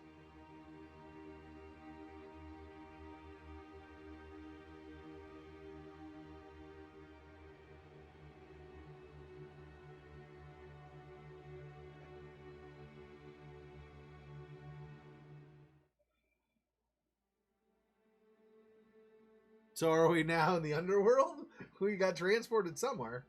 So are we now in the underworld? We got transported somewhere.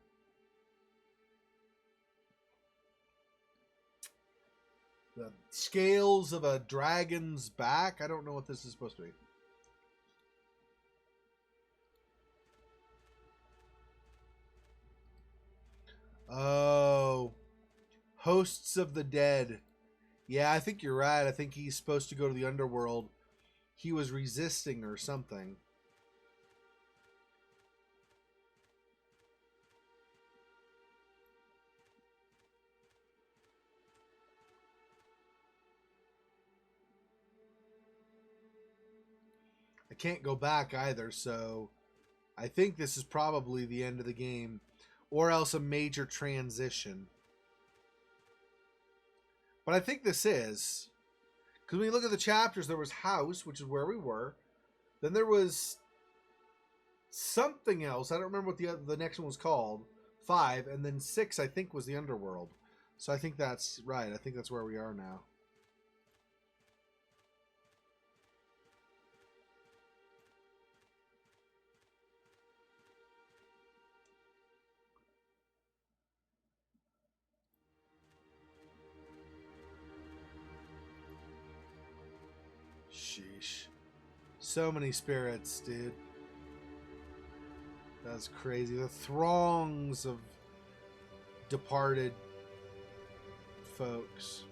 The scales of a dragon's back. I don't know what this is supposed to be. Oh. Hosts of the dead. Yeah, I think you're right. I think he's supposed to go to the underworld. He was resisting or something. I can't go back either, so I think this is probably the end of the game, or else a major transition. But I think this is, because when you look at the chapters, there was house, which is where we were. Then there was something else. I don't remember what the next one was called. 5, and then 6, I think, was the underworld. So I think that's right. I think that's where we are now. Sheesh. So many spirits, dude. That's crazy. The throngs of departed folks.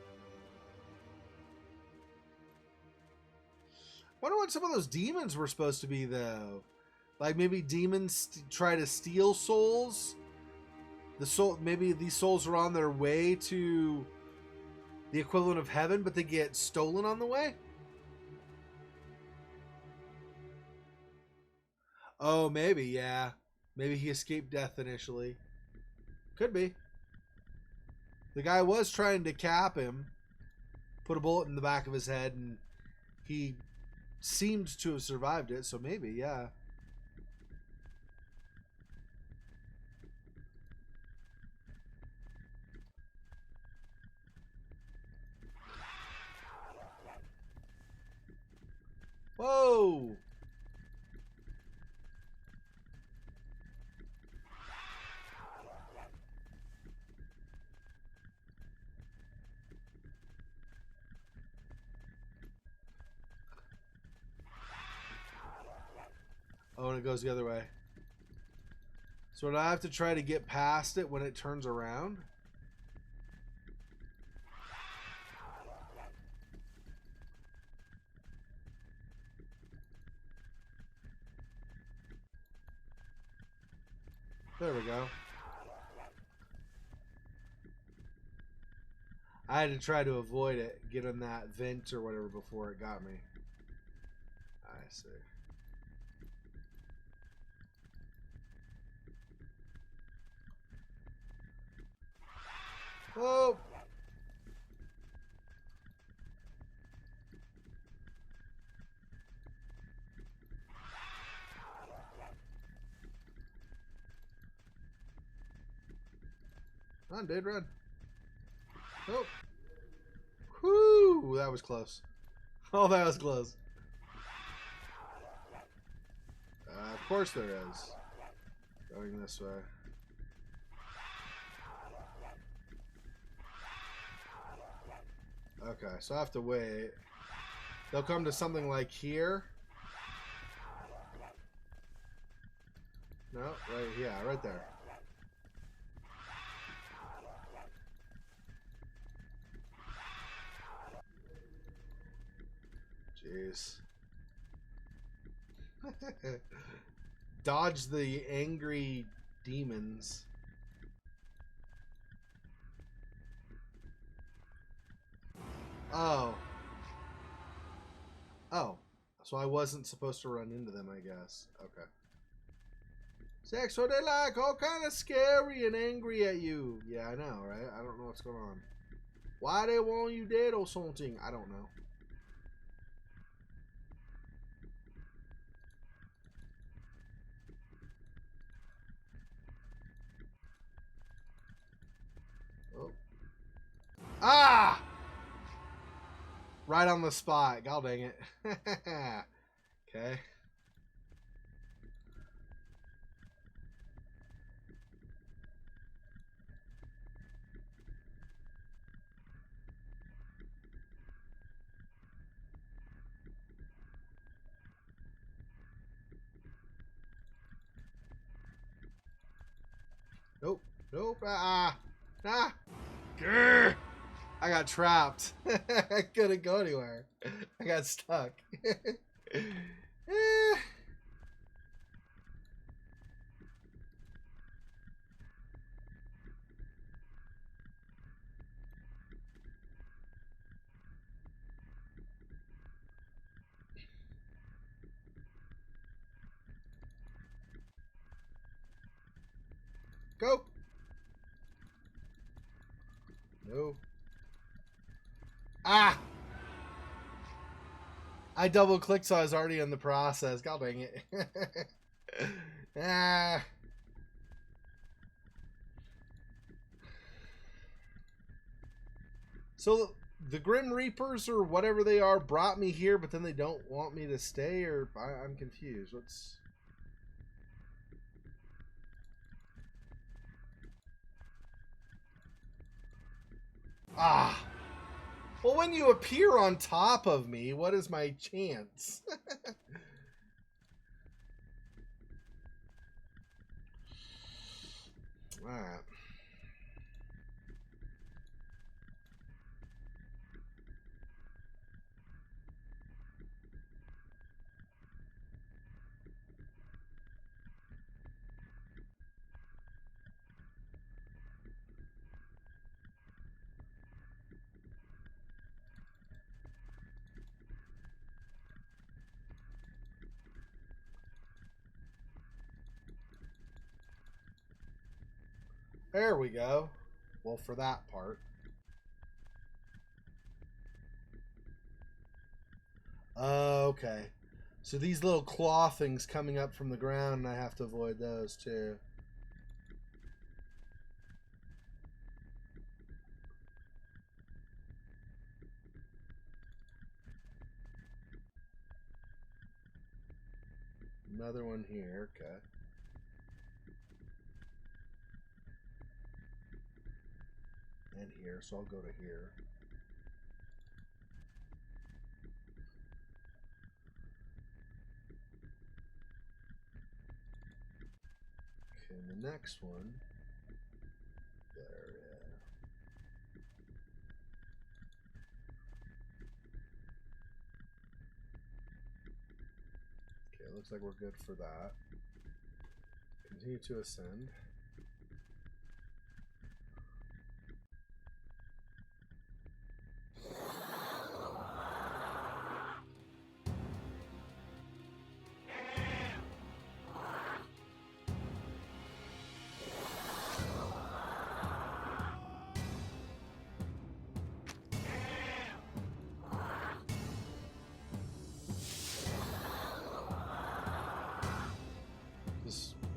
Wonder what some of those demons were supposed to be, though. Like maybe demons try to steal souls. The soul, maybe these souls are on their way to the equivalent of heaven, but they get stolen on the way. Oh, maybe, yeah. Maybe he escaped death initially. Could be. The guy was trying to cap him, put a bullet in the back of his head, and he seemed to have survived it, so maybe, yeah. Whoa! Oh, and it goes the other way. So do I have to try to get past it when it turns around? There we go. I had to try to avoid it, get in that vent or whatever before it got me. I see. Oh! Run, dude, run. Oh! Whoo! That was close. Oh, that was close. Of course there is. Going this way. Okay, so I have to wait. They'll come to something like here. No, right, yeah, right there. Jeez. Dodge the angry demons. Oh. Oh. So I wasn't supposed to run into them, I guess. Okay. Xexor, they like all kind of scary and angry at you. Yeah, I know, right? I don't know what's going on. Why they want you dead or something? I don't know. Oh. Ah! Right on the spot. God dang it. Okay. Nope. Nope. Ah. Ah. Grr. I got trapped. I couldn't go anywhere. I got stuck. Go. No. Ah! I double clicked, so I was already in the process. God dang it. Ah. So the Grim Reapers or whatever they are brought me here, but then they don't want me to stay, or I'm confused. What's... Ah! Well, when you appear on top of me, what is my chance? Alright. There we go. Well, for that part. Okay. So these little claw things coming up from the ground, and I have to avoid those too. Another one here, okay. And here, so I'll go to here. Okay, and the next one. There, yeah. Okay, looks like we're good for that. Continue to ascend.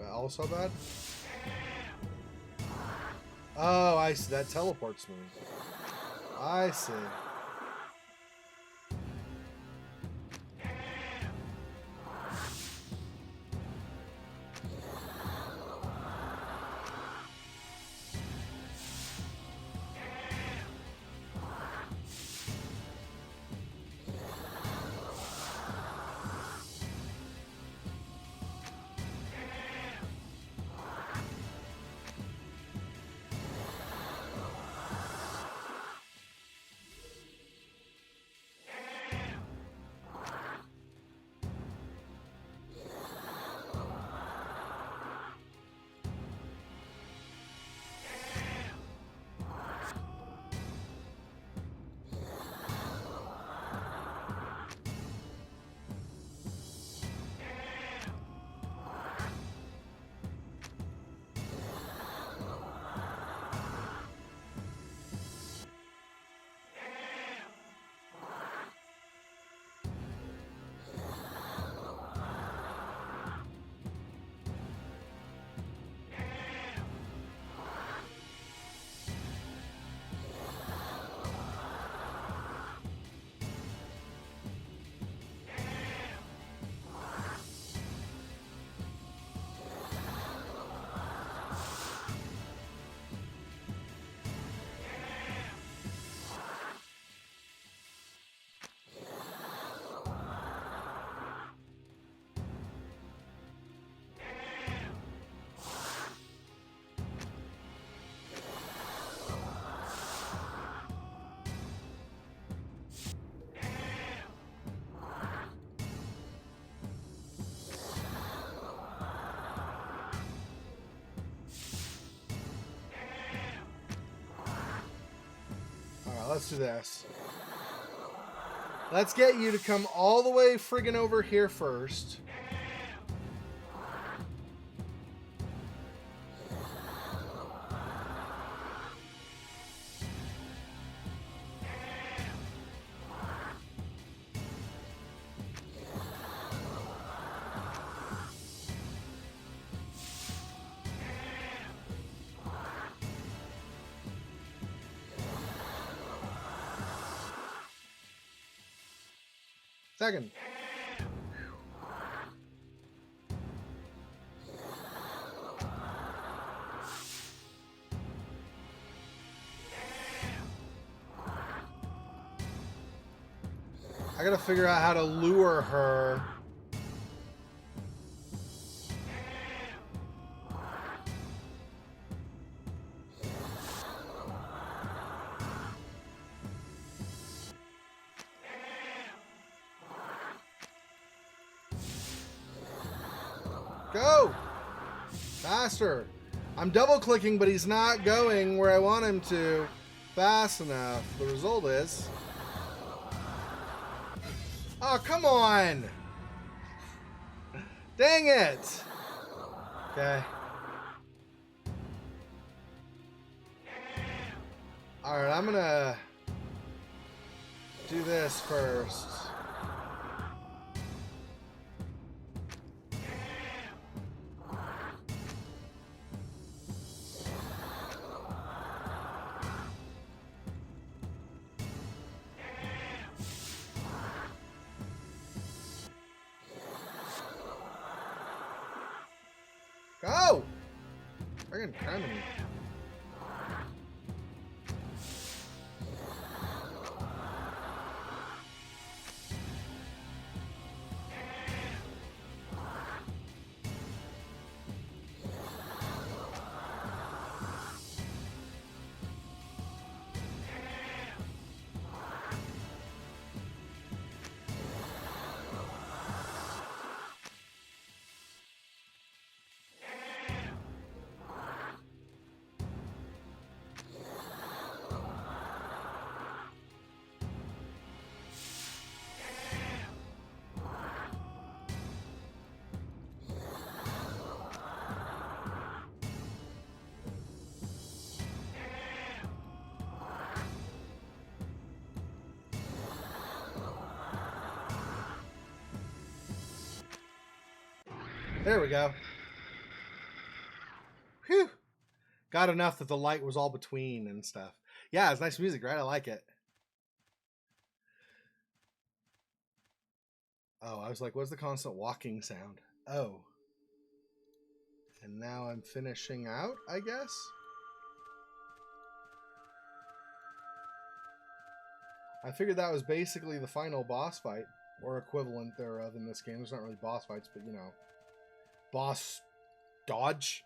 Also bad? Oh, I see. That teleports me. I see. Let's do this. Let's get you to come all the way friggin' over here first. Second. I gotta figure out how to lure her. Go! Faster! I'm double clicking, but he's not going where I want him to fast enough. The result is... Oh, come on! Dang it! Okay. Alright, I'm gonna do this first. Go! Friggin' criminy. There we go. Whew. Got enough that the light was all between and stuff. Yeah, it's nice music, right? I like it. Oh, I was like, what's the constant walking sound? Oh. And now I'm finishing out, I guess? I figured that was basically the final boss fight, or equivalent thereof in this game. There's not really boss fights, but, you know, boss dodge,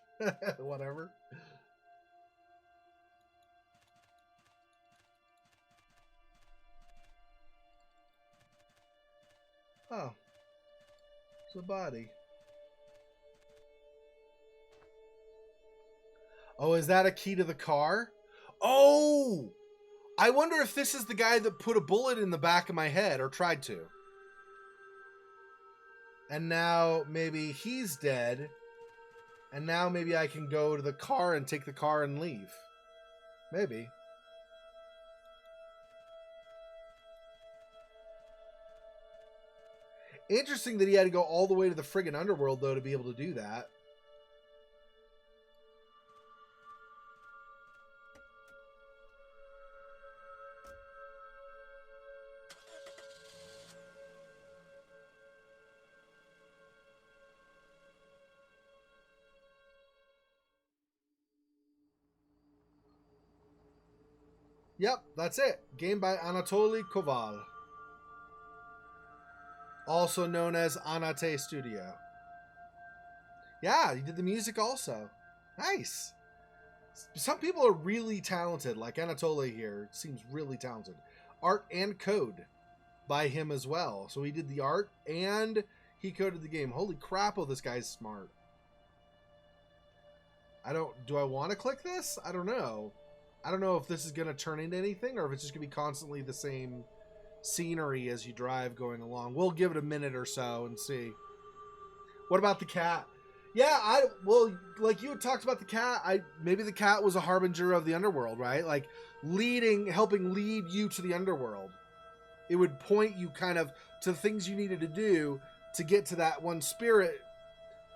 whatever. Oh, it's a body. Oh, is that a key to the car? Oh! I wonder if this is the guy that put a bullet in the back of my head, or tried to. And now maybe he's dead. And now maybe I can go to the car and take the car and leave. Maybe. Interesting that he had to go all the way to the friggin' underworld, though, to be able to do that. Yep, that's it. Game by Anatoly Koval. Also known as Anate Studio. Yeah, he did the music also. Nice. Some people are really talented, like Anatoly here. Seems really talented. Art and code by him as well. So he did the art and he coded the game. Holy crap, oh, this guy's smart. Do I want to click this? I don't know. I don't know if this is going to turn into anything or if it's just going to be constantly the same scenery as you drive going along. We'll give it a minute or so and see. What about the cat? Yeah, well, like you had talked about the cat, maybe the cat was a harbinger of the underworld, right? Like helping lead you to the underworld. It would point you kind of to the things you needed to do to get to that one spirit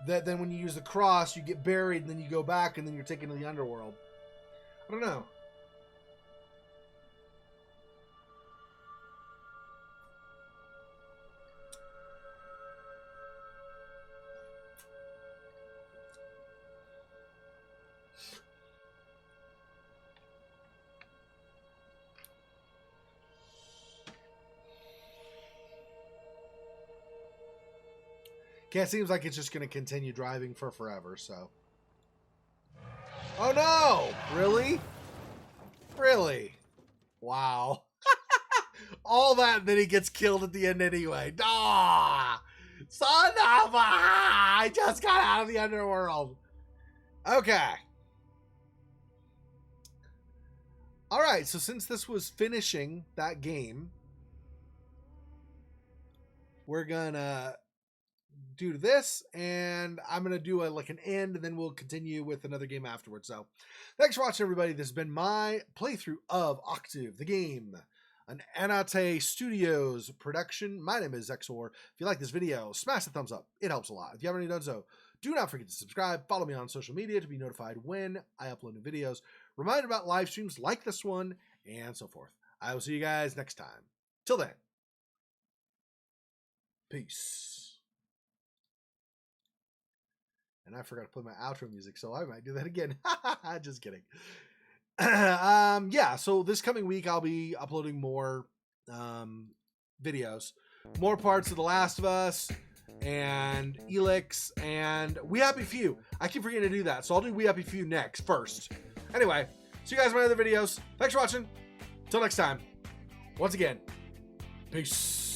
that then when you use the cross, you get buried and then you go back and then you're taken to the underworld. I don't know. it seems like it's just going to continue driving for forever, so. Oh no! Really? Really? Wow. All that, and then he gets killed at the end anyway. Ah! Son of a... I just got out of the underworld. Okay. Alright, so since this was finishing that game, we're gonna do this, and I'm gonna do like an end, and then we'll continue with another game afterwards. So thanks for watching, everybody. This has been my playthrough of Octave, the game, an Anate Studios production. My name is Xexor. If you like this video, smash the thumbs up. It helps a lot. If you haven't already done so, do not forget to subscribe. Follow me on social media to be notified when I upload new videos. Remind about live streams like this one, and so forth. I will see you guys next time. Till then, peace. And I forgot to play my outro music, so I might do that again. Just kidding. Yeah, so this coming week I'll be uploading more videos. More parts of The Last of Us and Elix and We Happy Few. I keep forgetting to do that, so I'll do We Happy Few first. Anyway, see you guys in my other videos. Thanks for watching. Till next time. Once again, peace.